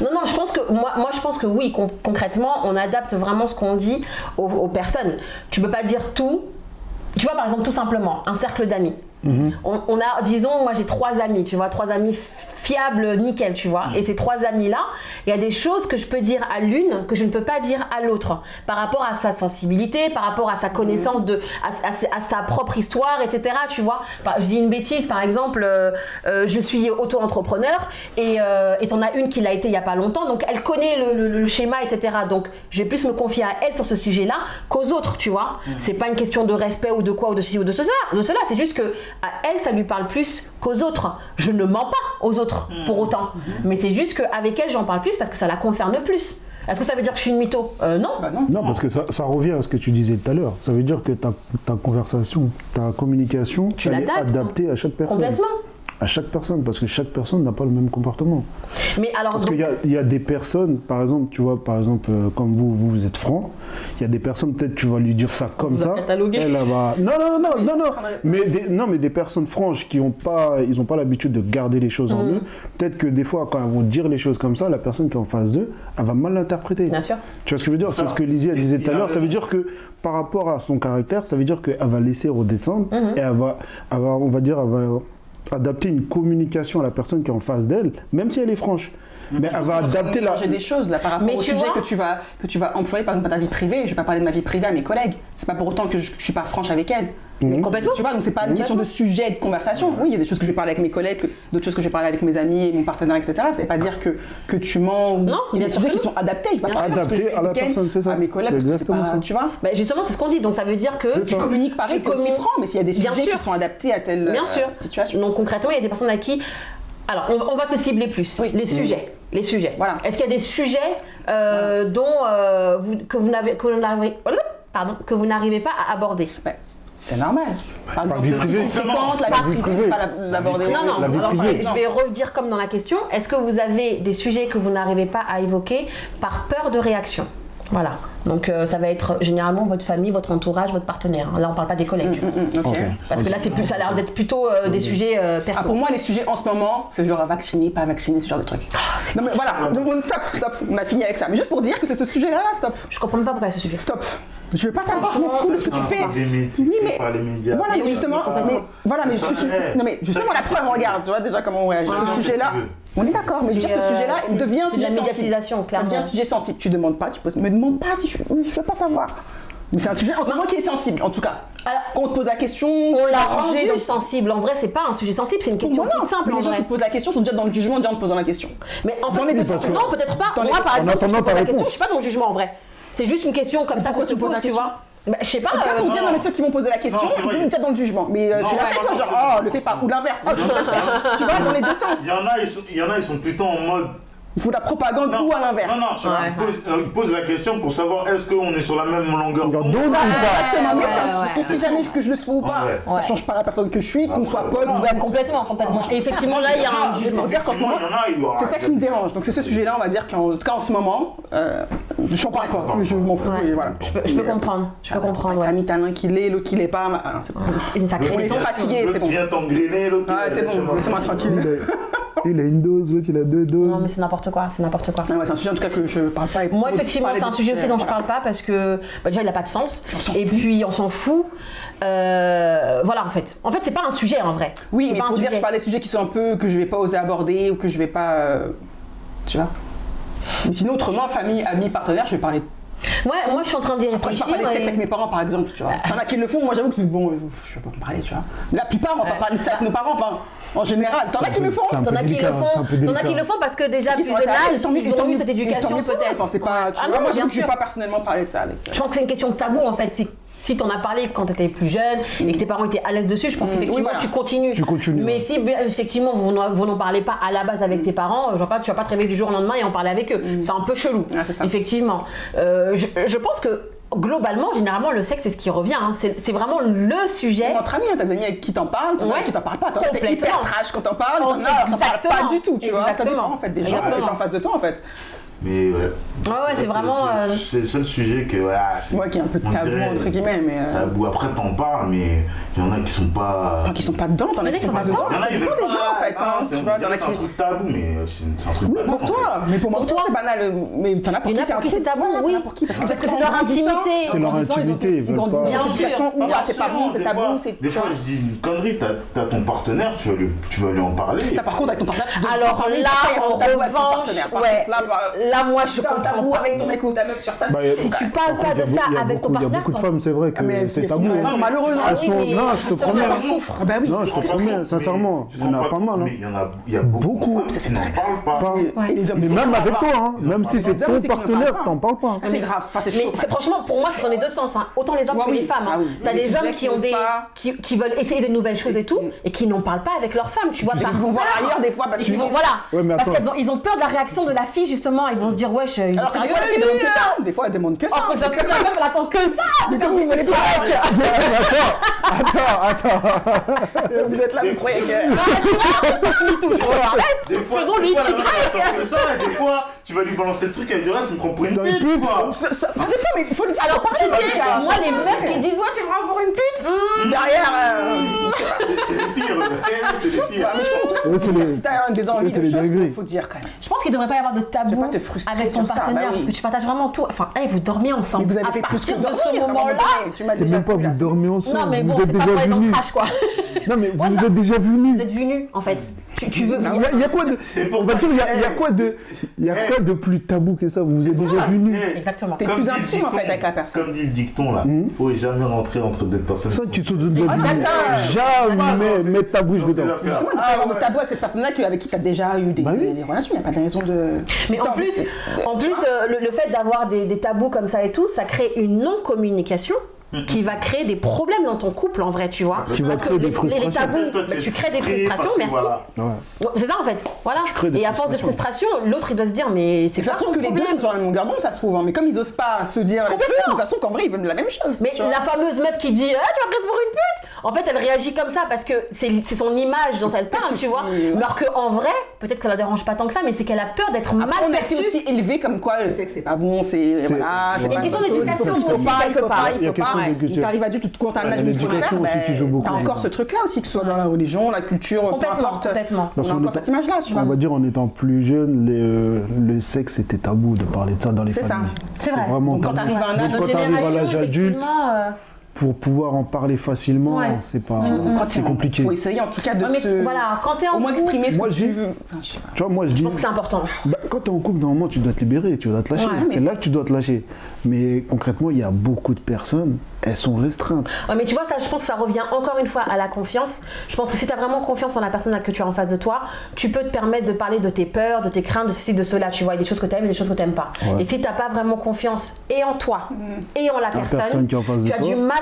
Non, je pense que moi je pense que oui, concrètement, on adapte vraiment ce qu'on dit aux personnes. Tu peux pas dire tout. Tu vois, par exemple, tout simplement, un cercle d'amis. On a, disons, moi j'ai 3 amis, tu vois, 3 amis fiables, nickel, tu vois. Et ces 3 amis-là, il y a des choses que je peux dire à l'une que je ne peux pas dire à l'autre. Par rapport à sa sensibilité, par rapport à sa connaissance à sa propre histoire, etc. Tu vois. Je dis une bêtise, par exemple, je suis auto-entrepreneur et t'en as une qui l'a été il n'y a pas longtemps, donc elle connaît le schéma, etc. Donc je vais plus me confier à elle sur ce sujet-là qu'aux autres, tu vois. C'est pas une question de respect ou de quoi, ou de ceci ou de cela. C'est juste que à elle, ça lui parle plus qu'aux autres. Je ne mens pas aux autres pour autant. Mais c'est juste qu'avec elle, j'en parle plus parce que ça la concerne plus. Est-ce que ça veut dire que je suis une mytho? Non. Non, parce que ça revient à ce que tu disais tout à l'heure. Ça veut dire que ta conversation, ta communication, elle est adaptée à chaque personne. Complètement. à chaque personne, parce que chaque personne n'a pas le même comportement. Mais alors, parce qu'il y a des personnes, par exemple, tu vois, comme vous êtes franc, il y a des personnes, peut-être tu vas lui dire ça comme ça. Elle va... Non, mais des personnes franches qui n'ont pas l'habitude de garder les choses en eux, peut-être que des fois, quand elles vont dire les choses comme ça, la personne qui est en face d'eux, elle va mal l'interpréter. Bien sûr. Tu vois ce que je veux dire? C'est ce que Lizzie disait tout à l'heure. Ça veut dire que par rapport à son caractère, ça veut dire qu'elle va laisser redescendre et elle va adapter une communication à la personne qui est en face d'elle, même si elle est franche. Mais elle va adapter des choses là par rapport au sujet que tu vas employer, par exemple, à ta vie privée. Je vais pas parler de ma vie privée à mes collègues. C'est pas pour autant que je suis pas franche avec elles. Mais complètement. Tu vois, donc c'est pas une question de sujet de conversation. Oui, il y a des choses que je vais parler avec mes collègues, d'autres choses que je vais parler avec mes amis et mon partenaire, etc. Ça veut pas dire que tu mens. Non, il y a des sujets qui sont adaptés. Je vais pas parler adaptés à la personne, c'est ça. À mes collègues, c'est pas, tu vois. Bah justement, c'est ce qu'on dit. Donc ça veut dire que tu communiques pareil, tu es aussi franc, mais s'il y a des sujets qui sont adaptés à telle situation. Donc concrètement, il y a des personnes à qui. Alors, on va se cibler plus. Les sujets. Les sujets. Voilà. Est-ce qu'il y a des sujets que vous n'arrivez pas à aborder? C'est normal. Par exemple, la vie privée, pas l'aborder. Non. Alors, je vais redire comme dans la question. Est-ce que vous avez des sujets que vous n'arrivez pas à évoquer par peur de réaction? Voilà. Donc ça va être généralement votre famille, votre entourage, votre partenaire. Là, on parle pas des collègues. Parce que là, ça a l'air d'être plutôt des sujets perso. Pour moi, les sujets en ce moment, c'est genre vacciner, pas vacciner, ce genre de truc. Non mais voilà, donc stop, on a fini avec ça. Mais juste pour dire que c'est ce sujet-là, stop. Je comprends même pas pourquoi il y a ce sujet. Stop. Je veux pas savoir, je m'en fous de ce que tu fais. Oui, mais par les médias. Voilà, mais justement, justement la preuve, regarde, tu vois déjà comment on réagit. Ce sujet-là. On est d'accord, mais dire ce sujet-là, il devient un sujet sensible. Ça devient un sujet sensible. Tu demandes pas, me demande pas si je veux pas savoir. Mais c'est un sujet en ce moment qui est sensible, en tout cas. Alors, quand on te pose la question, on l'a rangé dans sensible. En vrai, c'est pas un sujet sensible, c'est une question toute simple. Les gens qui te posent la question sont déjà dans le jugement déjà en te posant la question. Mais en fait, non, peut-être pas. Moi, par exemple, si je pose la question, je suis pas dans le jugement en vrai. C'est juste une question comme ça que tu poses, tu vois. Bah, je sais pas. Pour dire, non, mais ceux qui m'ont posé la question, ils sont déjà dans le jugement. Mais tu l'as fait, toi, genre, oh, le fais pas. Ou l'inverse, oh, tu peux le faire. Tu vois, dans les deux sens. Il y en a, ils sont plutôt en mode. Il faut la propagande ou à l'inverse. Non, il pose la question pour savoir est-ce qu'on est sur la même longueur d'onde ou pas. Exactement, mais si jamais que je le sois ou pas, ça change pas la personne que je suis, qu'on soit pote. Complètement. Et effectivement, là, il y a un jugement. Dire qu'en ce moment, c'est ça qui me dérange. Donc c'est ce sujet-là, on va dire qu'en tout cas en ce moment, je n'en parle pas. Je m'en fous. Voilà. Je peux comprendre. T'as mis ta main qui l'est, l'autre qui l'est pas. C'est une sacrée. On est fatigué, c'est bon. L'autre vient t'engrainer, l'autre. C'est bon, laissez-moi tranquille. Il a une dose, l'autre il a 2 doses. Non mais c'est n'importe quoi. C'est un sujet en tout cas que je parle pas. Moi effectivement c'est un sujet aussi dont je parle pas parce que déjà il n'a pas de sens. Et puis on s'en fout. Voilà en fait. En fait c'est pas un sujet en vrai. Oui mais pour dire que je parle des sujets qui sont un peu que je vais pas oser aborder ou que je vais pas. Tu vois. Mais sinon autrement famille, amis, partenaires je vais parler. Moi je suis en train d'y réfléchir. Je vais pas parler de sexe avec mes parents par exemple, tu vois. T'en as qui le font, moi j'avoue que c'est bon, je vais pas en parler, tu vois. La plupart on va pas parler de ça avec nos parents, enfin. En général, t'en as qui le font. T'en as qui le font parce que déjà plus jeune âge, ils ont eu cette éducation peut-être. Enfin, c'est pas. Moi, je ne vais pas personnellement parler de ça avec. Je pense que c'est une question de tabou en fait. Si t'en as parlé quand t'étais plus jeune et que tes parents étaient à l'aise dessus, je pense qu'effectivement tu continues. Mais si effectivement vous n'en parlez pas à la base avec tes parents, tu vas pas te réveiller du jour au lendemain et en parler avec eux. C'est un peu chelou. Effectivement. Je pense que globalement, généralement, le sexe, c'est ce qui revient. Hein. C'est vraiment le sujet. Entre amis, t'as des amis avec qui t'en parlent, t'en as qui t'en parlent pas. T'es hyper trash quand t'en parles, t'en parles pas du tout, tu vois. Ça dépend en fait des gens qui sont en face de toi en fait. Mais ouais. C'est vraiment. C'est le seul sujet que. Qui est un peu tabou entre guillemets. Tabou. Après, t'en parles, mais il y en a qui sont pas. Qui sont pas dedans, t'en as qui sont pas dedans. Il y en a, ils veulent pas. En fait. C'est un truc tabou, mais c'est un truc banal. Oui, pour toi. Mais pour moi, c'est banal. Mais t'en as pour qui c'est tabou, oui. Parce que c'est leur intimité. C'est leur intimité. Bien sûr. C'est pas bon, c'est tabou. Des fois, je dis une connerie, t'as ton partenaire, tu vas lui en parler. Ça, par contre, avec ton partenaire, tu dois. Alors là, en revanche, là, moi, je comprends tabou avec ton mec ou ta meuf sur ça. Si tu parles pas de ça avec ton partenaire, il y a beaucoup de femmes, c'est vrai que c'est tabou. Elles sont malheureuses. Non, je te promets. Non, je te promets, sincèrement. Il y en a pas mal. Il y a beaucoup. Qui n'en parlent pas. Mais même avec toi, même si c'est ton partenaire, t'en parles pas. C'est grave. C'est chaud. Mais franchement, pour moi, c'est dans les deux sens. Autant les hommes que les femmes. T'as des hommes qui veulent essayer de nouvelles choses et tout, et qui n'en parlent pas avec leur femme. Tu vois, ils vont voir ailleurs des fois parce qu'ils vont parce qu'ils ont peur de la réaction de la fille justement. ils vont se dire, wesh, il Alors que des fois, elle demande que ça. Des fois, elle demande que ça. Oh, ça se trouve, la meuf, elle attend que ça. Mais comme vous voulez pas. Attends. Vous êtes là, vous croyez que. On s'en fout toujours. Des fois, Faisons le la meuf, Y. elle attend que ça, et des fois, tu vas lui balancer le truc, elle dirait, tu me prends pour une pute, quoi. Ça dépend, mais il faut le dire. Alors, tu sais, moi, les meufs qui disent, ouais, tu me prends pour une pute. Derrière. C'est les pires, c'est les pires. Mais je pense que si t'as des envies de choses, il faut dire quand même. Je pense qu'il ne devrait pas y avoir de tabou Tu vas pas te frustrer avec ton sur ça, partenaire bah oui. parce que tu partages vraiment tout. Enfin, vous dormiez ensemble. Mais vous avez à fait plus que partir de dormir. ce moment-là. C'est même pas vous dormez ensemble, Non, mais bon, vous êtes c'est pas déjà pour aller dans le venus. crash, quoi. Non, mais Ouais, vous ça. êtes déjà Vous venus. êtes venus, en fait. Tu veux. Il y a quoi de. On va dire, il y a quoi de plus tabou que ça? Vous vous êtes déjà venus. Exactement. T'es plus intime en fait avec la personne. Comme dit le dicton là, faut jamais rentrer entre deux personnes. Ça, tu te déjà Ah, venus. ça. Jamais mettre ta bouche dedans. Justement, il peut y avoir de tabou avec cette personne-là avec qui tu as déjà eu des relations. Il n'y a pas de raison de. Mais en plus, le fait d'avoir des tabous comme ça et tout, ça crée une non-communication qui va créer des problèmes dans ton couple en vrai, tu vois. Tu vas Parce que créer des les frustrations. tabous, Toi, bah, tu crées des frustré frustrations, parce que merci. voilà. Ouais. C'est ça en fait, voilà. crées des Et à force de frustration, l'autre il doit se dire mais c'est Ça pas se trouve son que les deux problème. sont sur la même longueur d'onde, ça se trouve. Hein. Mais comme ils osent pas se dire les trucs, Complètement. ça se trouve qu'en vrai ils veulent la même chose. Mais tu vois. la fameuse meuf qui dit ah, tu vas presque pour une pute, en fait elle réagit comme ça parce que c'est son image dont elle parle, tu vois. Alors qu'en vrai, peut-être que ça la dérange pas tant que ça, mais c'est qu'elle a peur d'être mal Après, on a été perçue. aussi élevé comme quoi le sexe c'est pas bon, c'est voilà, c'est Il y a pas une question bonne chose, d'éducation il faut aussi, pas, il quelque faut part. pas, Il y a il faut question pas. de culture. T'arrives adulte, quand t'as un âge, L'éducation aussi qui joue beaucoup. t'as encore ce truc-là aussi, que ce soit dans la religion, la culture, peu Complètement, importe. complètement. On a encore cette image-là, tu vois. On va dire en étant plus jeune, le sexe était tabou de parler de ça dans les C'est ça. familles. C'est vrai. Vraiment Donc quand tabou. t'arrives à un âge, Donc, quand t'arrives à l'âge adulte, effectivement, pour pouvoir en parler facilement, Ouais. c'est pas, Quand c'est il compliqué. faut essayer en tout cas de ouais, mais se. voilà, quand t'es en Au moins couple, exprimer ce Moi, que je dis- tu veux. Enfin, je sais pas. Tu vois, moi je dis, je pense que c'est important. quand t'es en couple, normalement tu dois te libérer, tu dois te lâcher. Ouais, mais C'est là que tu dois te lâcher. Mais concrètement, il y a beaucoup de personnes, elles sont restreintes. Ouais, mais tu vois, ça, je pense que ça revient encore une fois à la confiance. Je pense que si tu as vraiment confiance en la personne que tu as en face de toi, tu peux te permettre de parler de tes peurs, de tes craintes, de ceci, de cela. Tu vois, il y a des choses que tu aimes et des choses que tu n'aimes pas. Ouais. Et si tu n'as pas vraiment confiance et en toi et en la personne qui est en face de tu as toi. du mal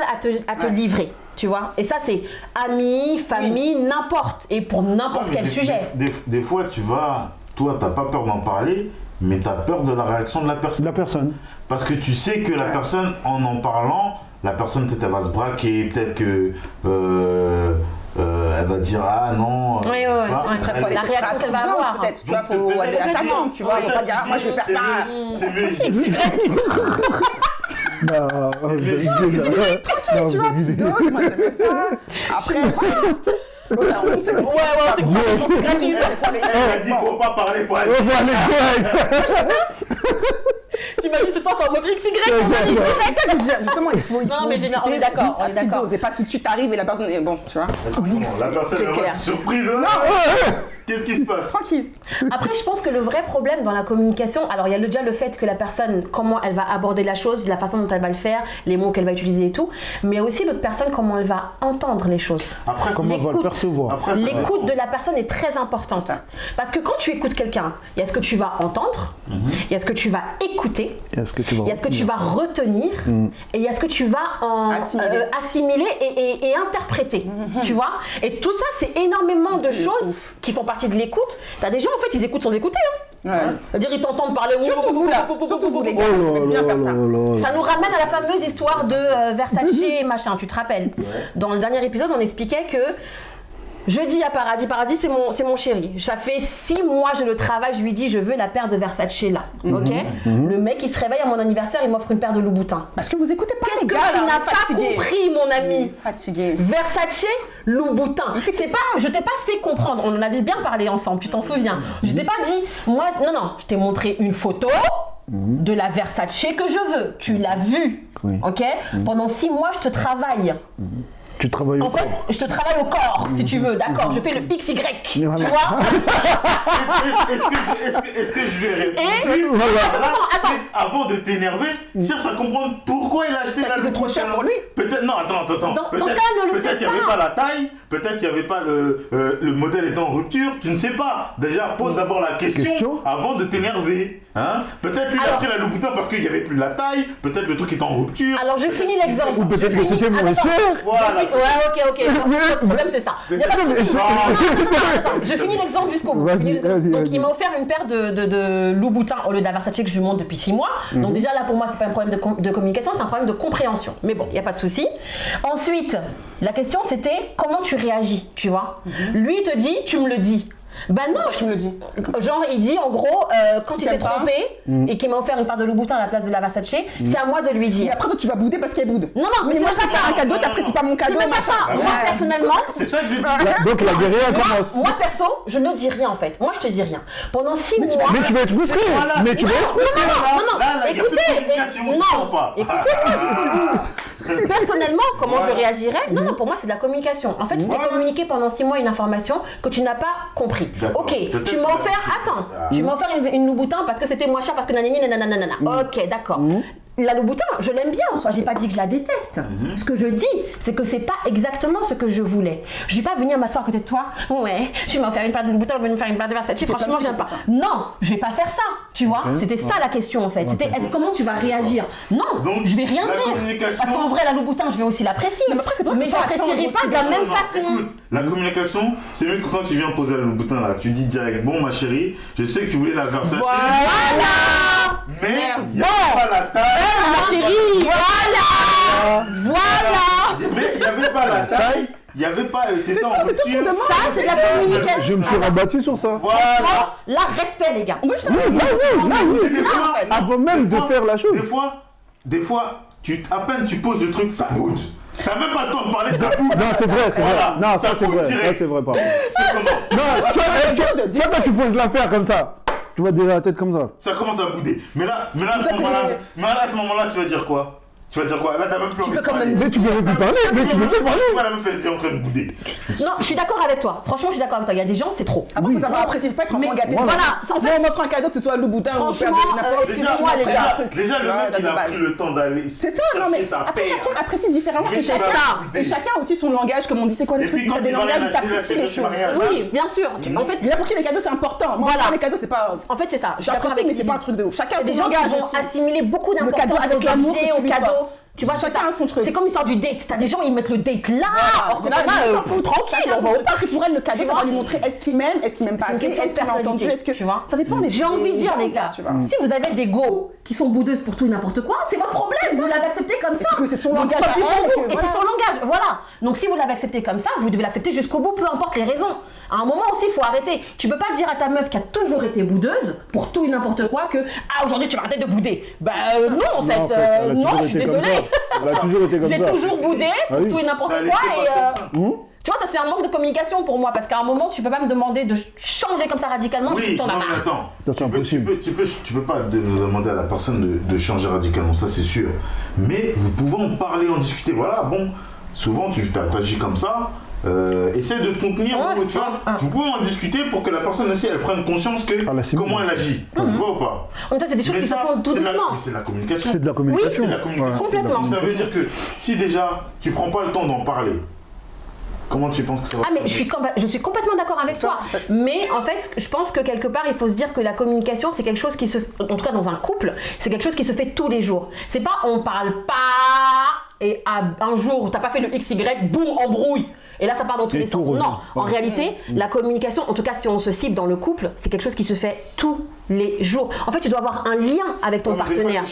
à te livrer. Tu vois, et ça c'est amis, famille, n'importe, et pour n'importe quel sujet. Des fois, tu vas, toi, t'as pas peur d'en parler, mais t'as peur de la réaction de la personne. La personne. Parce que tu sais que la personne, en parlant, la personne peut-être elle va se braquer, peut-être que elle va dire ah non. Oui, tu vois, Après, faut aller La réaction qu'elle va avoir. peut-être, tu vois, Donc, faut peut-être aller à dire- t'attendre, tu vois, faut pas dire ah, moi je vais faire c'est ça. mieux, c'est mieux. Non, vous abusez, là. Non, vous abusez. Donc, moi j'aimais ça. Après, voilà, on sait Ouais, c'est quoi Elle a dit faut pas parler, faut aller. On va aller direct. T'imagines ce soir t'es en mode XY, justement, il faut. Non, mais on est d'accord, on est d'accord. C'est pas tout de suite t'arrives et la personne est bon, tu vois. La personne C'est elle va clair. être surprise. Qu'est-ce qui se passe? Tranquille. Après, je pense que le vrai problème dans la communication, alors il y a déjà le fait que la personne, comment elle va aborder la chose, la façon dont elle va le faire, les mots qu'elle va utiliser et tout, mais aussi l'autre personne, comment elle va entendre les choses. Après, Comment on va le L'écoute. percevoir? Après, ça L'écoute dépend. de la personne est très importante. C'est ça. Parce que quand tu écoutes quelqu'un, il y a ce que tu vas entendre, il y a ce que tu vas écouter, Est-ce que tu vas il y a ce que tu vas retenir et il y a ce que tu vas assimiler et interpréter. Tu vois? Et tout ça, c'est énormément de choses qui font partie de l'écoute. T'as des gens, en fait, ils écoutent sans écouter. Hein. Ouais. C'est-à-dire, ils t'entendent parler. Surtout vous là, surtout vous les gars, Oh vous là aimez bien là faire ça. là là. Ça nous ramène à la fameuse histoire de Versace et machin, tu te rappelles? Dans le dernier épisode, on expliquait que je dis à Paradis, c'est mon chéri. Ça fait 6 mois, je le travaille, je lui dis, je veux la paire de Versace là. Ok? Le mec, il se réveille à mon anniversaire, il m'offre une paire de Louboutin. Parce que vous écoutez pas Qu'est-ce les que gars tu là, n'as pas fatigués. compris, mon ami? Fatigué. Versace, Louboutin. C'est pas, je t'ai pas fait comprendre. On en a bien parlé ensemble, tu t'en souviens. Je t'ai pas dit, non, je t'ai montré une photo de la Versace que je veux. Tu l'as vue, Oui. ok? Pendant 6 mois, je te travaille. Tu travailles En au fait, corps. je te travaille au corps, si tu veux, d'accord? Je fais le XY, tu Voilà. vois? Est-ce que je vais répondre? Attends. Avant de t'énerver, cherche à comprendre pourquoi il a acheté la que c'est trop cher pour lui. Peut-être, non, attends. Dans ce Peut-être cas-là, ne le peut-être fais il n'y avait pas. pas la taille, peut-être il n'y avait pas le modèle était en rupture, tu ne sais pas. Déjà, pose d'abord la question Question. avant de t'énerver. Hein? Peut-être qu'il a pris la Louboutin parce qu'il n'y avait plus la taille, peut-être le truc est en rupture. Alors je finis l'exemple. Ou peut-être que c'était moins cher. Voilà. Ouais, ok. Le problème c'est ça. Il y a pas de souci. Attends, je finis l'exemple jusqu'au bout. Donc il m'a offert une paire de Louboutin au lieu de la Versace que je lui montre depuis 6 mois. Donc déjà là pour moi c'est pas un problème de communication, c'est un problème de compréhension. Mais bon, il n'y a pas de souci. Ensuite, la question c'était comment tu réagis, tu vois. Lui il te dit, tu me le dis. Bah non, tu me le dis. Genre il dit en gros quand il s'est trompé et qu'il m'a offert une part de Louboutin à la place de la Versace, c'est à moi de lui dire. Et après toi tu vas bouder parce qu'elle boude. Non, mais moi je passe un cadeau, t'apprécies pas mon cadeau. C'est même pas ça. Moi personnellement, c'est ça que je dis. Donc la guérilla commence. Moi perso, je ne dis rien en fait. Moi je te dis rien. Pendant 6 mois. Mais tu vas être frustré. Mais tu vas être frustré. Non. Écoutez jusqu'au bout. Personnellement, comment je réagirais? Non, pour moi c'est de la communication. En fait, je t'ai communiqué pendant 6 mois une information que tu n'as pas compris. Ok, tu m'as offert, tu m'as offert une Louboutin parce que c'était moins cher parce que nanana. Ok, d'accord. La Louboutin, je l'aime bien en soi, j'ai pas dit que je la déteste. Ce que je dis, c'est que c'est pas exactement ce que je voulais. Je vais pas venir m'asseoir à côté de toi. Ouais, tu m'as offert une paire de Louboutin, je vais me faire une paire de Versace. Franchement, j'aime pas. Non, je vais pas faire ça. Tu vois, c'était ça la question en fait. C'était comment tu vas réagir. Non, je vais rien dire. Parce qu'en vrai, la Louboutin, je vais aussi l'apprécier. Mais je l'apprécierai pas de la même façon. Écoute, la communication, c'est mieux que quand tu viens poser la Louboutin là. Tu dis direct, bon ma chérie, je sais que tu voulais la Versace. Voilà. Mais il n'y a pas la taille. Ma chérie, voilà. Mais il n'y avait pas la taille, il n'y avait pas. C'était en rupture. Ça, c'est de la communication. Je me suis rabattu sur ça. Voilà. Là, respect, les gars. Oui. Avant même de faire la chose. Des fois, à peine tu poses le truc, ça boude. T'as même pas le temps de parler, ça boude. Non, c'est vrai. Voilà. Non, ça c'est vrai. Ça c'est vrai, pardon. C'est comment? Non, toi, tu poses l'affaire comme ça. Tu vas dire la tête comme ça. Ça commence à bouder. Mais là, à ce moment-là, tu vas dire quoi? Tu vas dire quoi? Là, t'as même plus envie de parler. Mais tu peux plus parler. Tu vas la meuf, elle est en train de bouder. Non, je suis d'accord avec toi. Franchement, je suis d'accord avec toi. Il y a des gens, c'est trop. Après, faut savoir apprécier, pas être enfant gâté. Voilà, en fait, on m'offre un cadeau, que ce soit Louboutin ou excusez-moi, les gars. Déjà, le mec, il a pris le temps d'aller. C'est ça, non mais après chacun apprécie différemment et chacun a aussi son langage, comme on dit. C'est quoi les trucs? T'as des langages où t'apprécies les choses. Oui, bien sûr. En fait, il y a pour qui les cadeaux c'est important. Moi, les cadeaux c'est pas. En fait, c'est ça. J'apprécie, mais c'est pas un truc de ouf. Chacun a son des gens langage qui vont assimiler beaucoup d'importance aux objets, aux cadeaux. Tu vois, c'est comme l'histoire du date. T'as des gens, ils mettent le date là, alors que là, ils s'en foutent tranquille. On va au parc. Pour elle, le cadeau, ça va lui montrer est-ce qu'il m'aime, est-ce qu'il m'aime pas assez, est-ce qu'il m'a entendu, est-ce que. Tu vois, ça dépend des. J'ai envie de dire, les gars, si vous avez des go qui sont boudeuses pour tout et n'importe quoi, c'est votre problème. Vous l'avez accepté comme ça. Parce que c'est son langage à elle. Et c'est son langage, voilà. Donc si vous l'avez accepté comme ça, vous devez l'accepter jusqu'au bout, peu importe les raisons. À un moment aussi, il faut arrêter. Tu peux pas dire à ta meuf qui a toujours été boudeuse pour tout et n'importe quoi que aujourd'hui tu vas arrêter de bouder. Bah non en fait, non, je suis désolée. Elle a toujours été comme ça. J'ai toujours boudé pour tout et n'importe quoi et tu vois, ça c'est un manque de communication pour moi parce qu'à un moment tu peux pas me demander de changer comme ça radicalement. Oui, non mais attends, c'est impossible. Tu peux pas demander à la personne de changer radicalement, ça c'est sûr. Mais vous pouvez en parler, en discuter. Voilà, bon, souvent tu t'agis comme ça. Essaie de te contenir, tu vois. Vous pouvez en discuter pour que la personne aussi elle prenne conscience que comment elle agit. Tu vois ou pas? En fait, c'est des choses qui se font tout doucement. Mais c'est de la communication. C'est de la communication. Oui, c'est de la communication. Complètement. Ça veut dire que si déjà tu prends pas le temps d'en parler, comment tu penses que ça va? Ah mais je suis complètement d'accord avec toi. Mais en fait, je pense que quelque part, il faut se dire que la communication, c'est quelque chose qui se, en tout cas dans un couple, c'est quelque chose qui se fait tous les jours. C'est pas on parle pas et un jour t'as pas fait le XY, boum, embrouille. Et là, ça part dans tous les sens. Non, en réalité, la communication, en tout cas si on se cible dans le couple, c'est quelque chose qui se fait tous les jours. En fait, tu dois avoir un lien avec ton partenaire.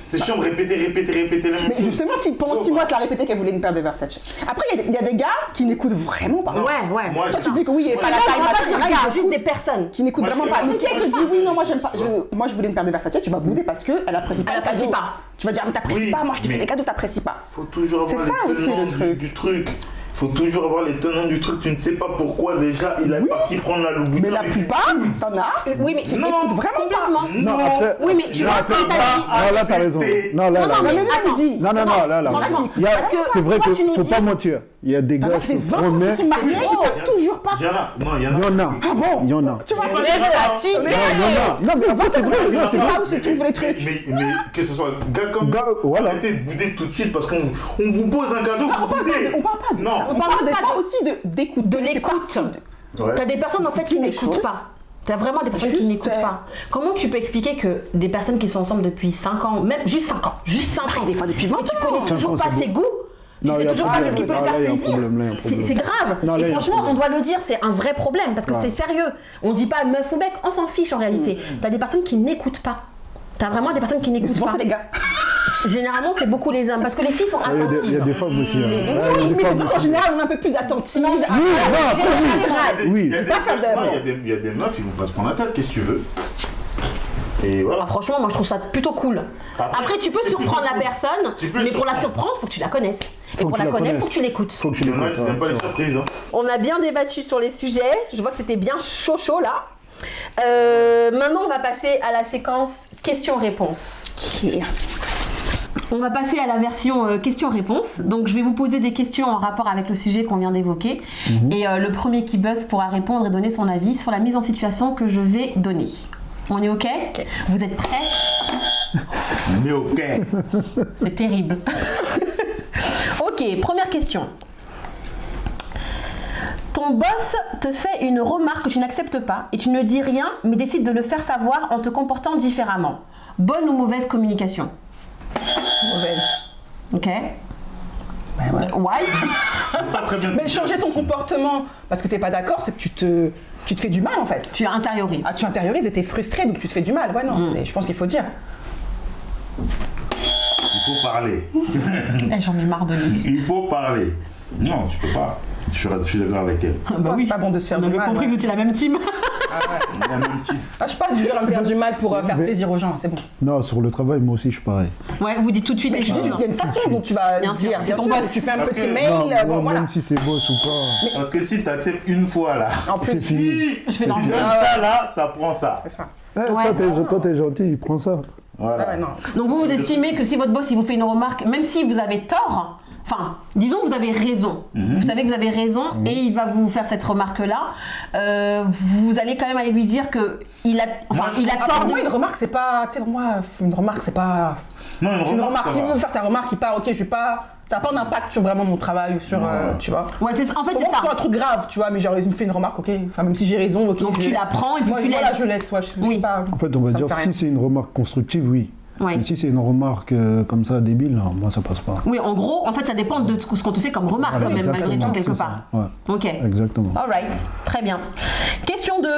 C'est chiant de répéter la même chose. Mais justement, si pendant 6 mois, tu as répété qu'elle voulait une paire de Versace. Après, il y a des gars qui n'écoutent vraiment pas. Ouais. Moi, tu dis que oui, pas la taille, on va pas dire des gars, juste des personnes qui n'écoutent vraiment pas. Mais si elle te dit oui, non, moi j'aime pas, moi je voulais une paire de Versace, tu vas bouder parce qu'elle apprécie pas. Elle apprécie pas. Tu vas dire, mais t'apprécies pas, moi je te fais des cadeaux, t'apprécies pas. Faut toujours avoir les tenants du truc. Faut toujours avoir les tenants du truc. Tu ne sais pas pourquoi déjà il est parti prendre la Louboutin. Mais la plupart, t'en as. Oui, mais qui n'écoutent vraiment complètement. Non, après, oui, mais tu vois, quand t'as dit. Non, là, t'as raison. Non, là, c'est vrai qu'il faut pas mentir. Il y a des gars qui sont mariés, ils savent toujours pas. Il y en a. Non, il y en a. Il y en a. Ah bon? Il y en a. Tu vois, Non, mais après, c'est vrai. C'est là où se trouvent les trucs. Mais que ce soit gars comme arrêtez de bouder tout de suite parce qu'on vous pose un cadeau, vous boudez. On parle pas de ça. On parle des fois aussi d'écoute. De l'écoute. T'as des personnes en fait qui n'écoutent pas. T'as vraiment des personnes qui n'écoutent pas. Comment tu peux expliquer que des personnes qui sont ensemble depuis 5 ans, même juste 5 ans, des fois depuis 20 ans, et tu connais toujours pas ses goûts, tu sais toujours pas ce qui peut lui faire plaisir. C'est grave. Et franchement, on doit le dire, c'est un vrai problème parce que c'est sérieux. On dit pas meuf ou mec, on s'en fiche en réalité. T'as des personnes qui n'écoutent pas. T'as vraiment des personnes qui n'écoutent pas. Souvent, c'est les gars. Généralement, c'est beaucoup les hommes parce que les filles sont attentives. Il y a des femmes aussi. Oui, mais en général, on est un peu plus attentifs. Oui. Il y a des meufs, ils vont pas se prendre la tête, qu'est-ce que tu veux? Et voilà. Franchement, moi je trouve ça plutôt cool. Après tu peux surprendre la personne, mais pour la surprendre, faut que tu la connaisses. Et pour la connaître, faut que tu l'écoutes. Il y en a qui n'aiment pas les surprises. On a bien débattu sur les sujets. Je vois que c'était bien chaud là. Maintenant, on va passer à la séquence questions-réponses. On va passer à la version questions-réponses. Donc, je vais vous poser des questions en rapport avec le sujet qu'on vient d'évoquer. Et le premier qui buzz pourra répondre et donner son avis sur la mise en situation que je vais donner. On est OK? Vous êtes prêts? On est OK. C'est terrible. OK, première question. Ton boss te fait une remarque que tu n'acceptes pas et tu ne dis rien, mais décide de le faire savoir en te comportant différemment. Bonne ou mauvaise communication? Mauvaise. OK. Ouais. Why? Pas très bien. Mais changer ton comportement parce que t'es pas d'accord, c'est que tu te fais du mal en fait. Tu intériorises. Ah, tu intériorises et t'es frustré, donc tu te fais du mal. Ouais, non, je pense qu'il faut dire. Il faut parler. J'en ai marre de lui. Il faut parler. Non, tu peux pas. Je suis d'accord avec elle. Bah oui, c'est pas bon de se faire on du avait mal. compris que vous étiez la même team. Ah ouais. La même type. Ah, je suis pas du genre à me faire du mal pour faire plaisir aux gens, c'est bon. Non, sur le travail, moi aussi, je suis pareil. Ouais, vous dites tout de suite les Tu dis, choses. il y a une façon dont tu vas Bien sûr, dire. c'est ton sûr, boss. tu fais un Parce petit que- mail, Non, bon, voilà. même si c'est boss ou pas. Parce que si tu acceptes une fois là, En plus, C'est fini. si Je fais tu dans le donnes vent. ça là, ça prend ça. c'est ça. Eh, Ouais. ça, quand t'es gentil, il prend ça. Voilà. Ah ouais, non. Donc vous estimez que si votre boss il vous fait une remarque, même si vous avez tort, enfin, disons que vous avez raison, vous savez que vous avez raison et il va vous faire cette remarque-là, vous allez quand même aller lui dire que il a tort de... Moi, une remarque, c'est pas. Tu sais, pour moi, une remarque, c'est pas. Non, C'est une remarque. ça Si va. vous veut faire sa remarque, il part, ok, je suis pas. Ça n'a pas d'impact sur vraiment mon travail, sur. Tu vois. Ouais, en fait Pour c'est moi, c'est ça. un truc grave, tu vois, mais genre, il me fait une remarque, ok. Enfin, même si j'ai raison, ok. Donc je tu laisse. la prends et puis Moi, tu voilà, laisses. je laisse, ouais, je Oui. sais pas. En fait, on va Ça me dire, fait si rien. c'est une remarque constructive, oui. Ouais. Mais si c'est une remarque comme ça, débile, non, moi, ça passe pas. Oui, en gros, en fait, ça dépend de ce qu'on te fait comme remarque Voilà, quand même, malgré exactement, tout, quelque c'est ça. part. Ouais, Ok. exactement. Alright, très bien. Question 2.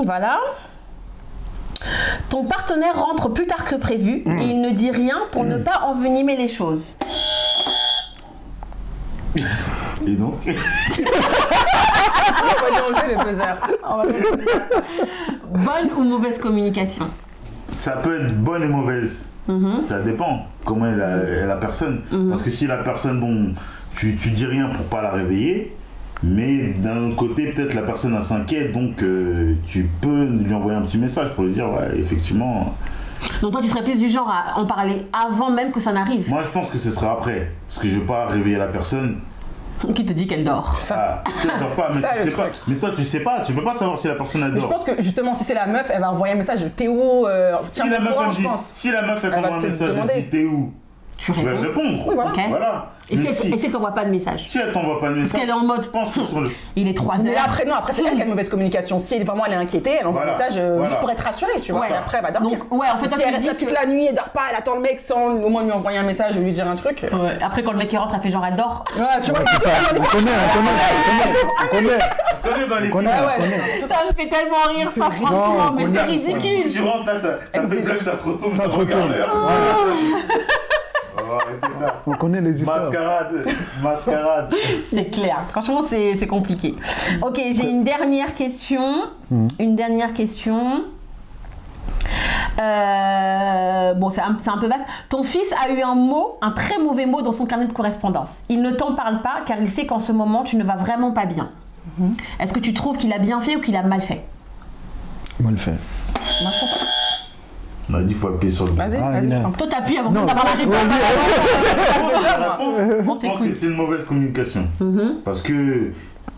Voilà. Ton partenaire rentre plus tard que prévu et il ne dit rien pour ne pas envenimer les choses. Et donc On va lui enlever le buzzer. Bonne ou mauvaise communication? ça peut être bonne et mauvaise. Ça dépend comment est la personne. Parce que si la personne, bon, tu dis rien pour pas la réveiller, mais d'un autre côté, peut-être la personne elle s'inquiète, donc tu peux lui envoyer un petit message pour lui dire, ouais, effectivement. Donc toi, tu serais plus du genre à en parler avant même que ça n'arrive. Moi, je pense que ce sera après. Parce que je vais pas réveiller la personne. Qui te dit qu'elle dort. Ah, tu sais, elle dort pas, mais Ça, tu le sais pas. truc. Mais toi, tu sais pas, tu peux pas savoir si la personne elle Mais je dort. pense que justement, si c'est la meuf, elle va envoyer un message de Théo. Si la meuf elle me dit, si la meuf elle Elle va t'envoie un te message, elle demander. dit t'es où? Tu Je vais réponds. répondre. Oui, voilà. Ok. Voilà. Et Mais si elle t'envoie pas de message? si elle t'envoie pas de Parce message, qu'elle est en mode, je pense que sur le. il est 3 Mais heures. après, non, après c'est elle qui a une mauvaise communication. Si elle est inquiétée, elle envoie Voilà. un message Voilà. juste pour être rassurée, tu vois. Ouais. Et après, elle va dormir. Donc, ouais, en fait, toi, si tu elle reste dis là toute que- la nuit, elle dort pas, elle attend le mec sans au moins lui envoyer un message ou lui dire un truc. Ouais. Après, quand le mec il rentre, elle fait genre elle dort. Ouais, tu vois, C'est ça, on connaît. Connais dans les films. Ah ouais, Ça me fait tellement rire ça, franchement, Non, mais on c'est a- ridicule. Tu rentres là, ça fait bluff, ça se retourne, Ça se regarde retourne. l'heure. Oh, arrêtez ça. On connaît les histoires. Mascarade. C'est clair, franchement c'est compliqué. Ok, j'ai une dernière question. Une dernière question. Bon, c'est un peu vaste. Ton fils a eu un très mauvais mot dans son carnet de correspondance. Il ne t'en parle pas car il sait qu'en ce moment tu ne vas vraiment pas bien. Est-ce que tu trouves qu'il a bien fait ou qu'il a mal fait? Mal fait. Moi, je pense que. On a dit qu'il faut appuyer sur le bouton. Vas-y, Ah, vas-y, il je a- t'en prie. Toi t'appuies avant Non. d'avoir la réponse. On Je pense que t'écoute. c'est une mauvaise communication. Parce que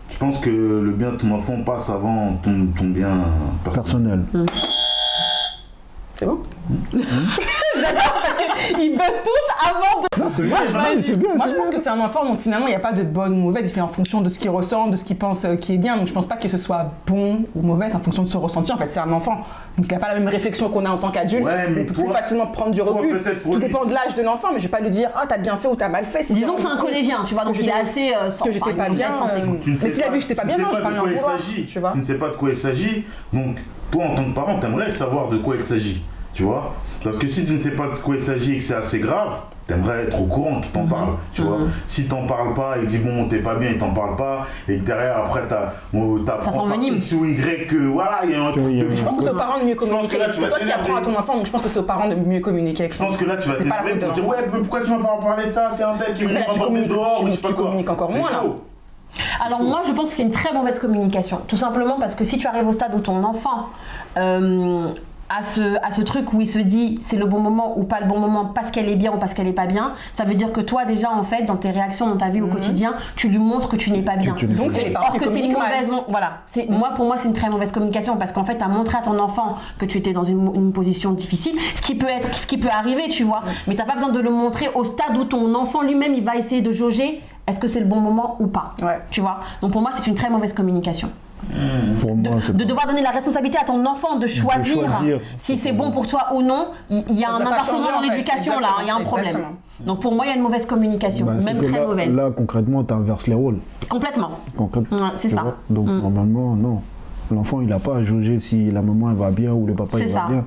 je pense que le bien de ton enfant passe avant ton bien personnel. Personnel. C'est bon J'adore parce qu'ils buzzent tous avant de... Non, c'est bien, c'est bien. Moi, je pense que c'est un enfant, donc finalement, il n'y a pas de bonne ou mauvaise. Il fait en fonction de ce qu'il ressent, de ce qu'il pense qui est bien. Donc, je pense pas que ce soit bon ou mauvais, c'est en fonction de son ressenti. En fait, c'est un enfant. Donc, il n'a pas la même réflexion qu'on a en tant qu'adulte. Ouais, mais on peut toi, plus facilement prendre du recul. Tout dépend de l'âge de l'enfant, mais je vais pas lui dire, ah, t'as bien fait ou t'as mal fait. Si Disons que c'est un collégien, tu vois, donc il est assez... que j'étais pas bien. Mais s'il a vu que j'étais pas bien, non, je vais pas lui en vouloir. Tu vois. Tu ne sais pas de quoi il s'agit. Donc, toi, en tant que parent, t'aimerais savoir de quoi il s'agit. Tu vois? Parce que si tu ne sais pas de quoi il s'agit et que c'est assez grave, t'aimerais être au courant qu'il t'en parle, tu vois. Si t'en parles pas, il dit bon t'es pas bien, il t'en parle pas, et que derrière après t'apprends par X ou Y que voilà, il y a un truc de fou. Je pense que c'est aux parents de mieux communiquer. C'est toi qui apprends à ton enfant, donc je pense que c'est aux parents de mieux communiquer avec son enfant. Je pense que là tu vas t'énerver pour dire ouais mais pourquoi tu m'as pas parlé de ça, c'est un tel qui me dit dehors ou je sais pas quoi. Tu communiques encore moins là. Alors moi je pense que c'est une très mauvaise communication, tout simplement parce que si tu arrives au stade où ton enfant à ce truc où il se dit c'est le bon moment ou pas le bon moment parce qu'elle est bien ou parce qu'elle est pas bien, ça veut dire que toi déjà en fait dans tes réactions dans ta vie au quotidien, tu lui montres que tu n'es pas bien. Donc c'est les parents qui communiquent mal. Voilà, pour moi c'est une très mauvaise communication parce qu'en fait tu as montré à ton enfant que tu étais dans une position difficile, ce qui peut arriver, tu vois, mais t'as pas besoin de le montrer au stade où ton enfant lui-même il va essayer de jauger est-ce que c'est le bon moment ou pas, tu vois. Donc pour moi c'est une très mauvaise communication. Pour moi, de devoir donner la responsabilité à ton enfant de choisir si c'est bon pour toi ou non, il y a un inversement dans l'éducation là, il y a un problème. Donc pour moi il y a une mauvaise communication, même très mauvaise. Là concrètement tu inverses les rôles. Complètement. C'est ça. Donc normalement non, l'enfant il n'a pas à juger si la maman elle va bien ou le papa il va bien.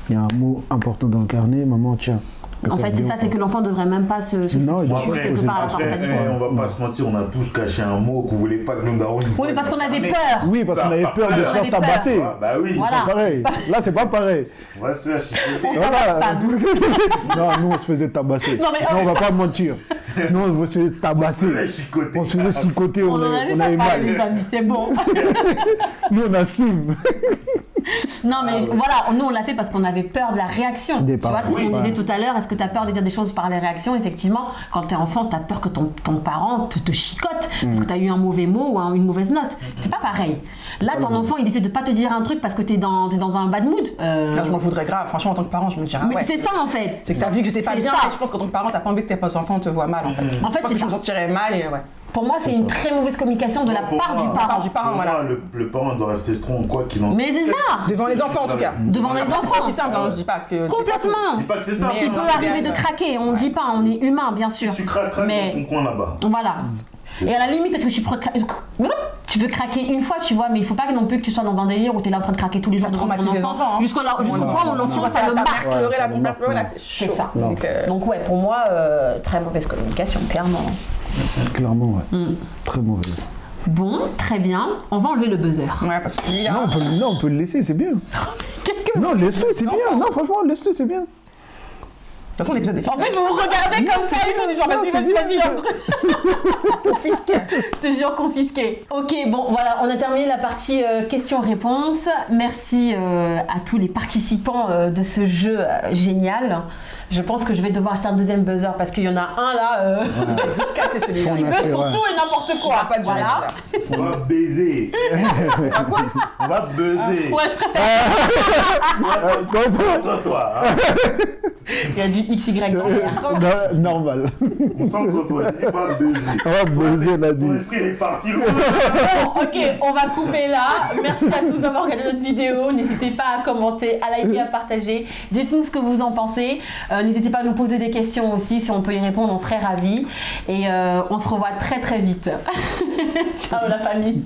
Il y a un mot important d'incarner, maman tiens. En fait, c'est ça, c'est que l'enfant ne devrait même pas se non, quelque part. Après, on va pas se mentir, on a tous caché un mot qu'on voulait pas que nos darons. Oui, mais parce qu'on avait peur. Oui, parce qu'on avait peur de se faire tabasser. Bah oui, voilà. C'est pareil. Là, c'est pas pareil. On va se faire chicoter. Non, nous, on se faisait tabasser. Non, on va pas mentir. Nous, on se faisait tabasser. On se faisait chicoter, on avait mal. Les amis, c'est bon. Nous, on assume. Non mais voilà, nous on l'a fait parce qu'on avait peur de la réaction. Tu vois, c'est ce qu'on disait tout à l'heure, est-ce que tu as peur de dire des choses par les réactions? Effectivement, quand tu es enfant, tu as peur que ton parent te chicote parce que tu as eu un mauvais mot ou une mauvaise note. C'est pas pareil. Là, ton enfant, il décide de pas te dire un truc parce que tu es dans un bad mood. Là, je m'en voudrais grave. Franchement, en tant que parent, je me dirais mais c'est ça en fait. C'est que t'as vu que j'étais pas bien et je pense qu'en tant que parent, t'as pas envie que tes enfants te voient mal en fait. En fait, je me sentirais mal et Pour moi, c'est une très mauvaise communication de la part du parent. Voilà. Le parent doit rester strong, quoi qu'il en soit. Mais c'est ça. Devant les enfants en tout cas. Devant les enfants. C'est simple, je dis pas que. Complètement. Je dis pas que c'est ça. Il peut arriver de craquer, on dit pas, on est humain bien sûr. Tu craques dans ton coin là-bas. Voilà. Et à la limite, peut-être que tu veux craquer une fois, tu vois, mais il faut pas non plus que tu sois dans un délire où tu es là en train de craquer tous les jours devant ton enfant. Jusqu'au point où l'enfant, ça le marque. C'est ça. Donc ouais, pour moi, très mauvaise communication, clairement. Clairement, ouais. Très mauvaise. Bon, très bien. On va enlever le buzzer. Ouais, parce que lui, là... Non, on peut le laisser, c'est bien. Qu'est-ce que... Non, laisse-le, c'est bien. Non, franchement, laisse-le, c'est bien. De toute façon, l'épisode est fini. En plus, vous vous regardez comme ça et tout, genre, vas-y. Confisqué. Je te jure, confisqué. Ok, bon, voilà, on a terminé la partie questions-réponses. Merci à tous les participants de ce jeu génial. Je pense que je vais devoir acheter un deuxième buzzer parce qu'il y en a un là. Casser celui-là. Il buzz pour tout et n'importe quoi. Pas de voilà. On va baiser. Quoi? On va buzzer. Ouais, je préfère. Toi. Il y a du XY derrière. Normal. Concentre-toi, dis pas buzzer. On va buzzer, on a dit. Ton esprit est parti loin. Bon, ok, on va couper là. Merci à tous d'avoir regardé notre vidéo. N'hésitez pas à commenter, à liker, à partager. Dites-nous ce que vous en pensez. N'hésitez pas à nous poser des questions aussi. Si on peut y répondre, on serait ravis. Et on se revoit très très vite. Ciao la famille.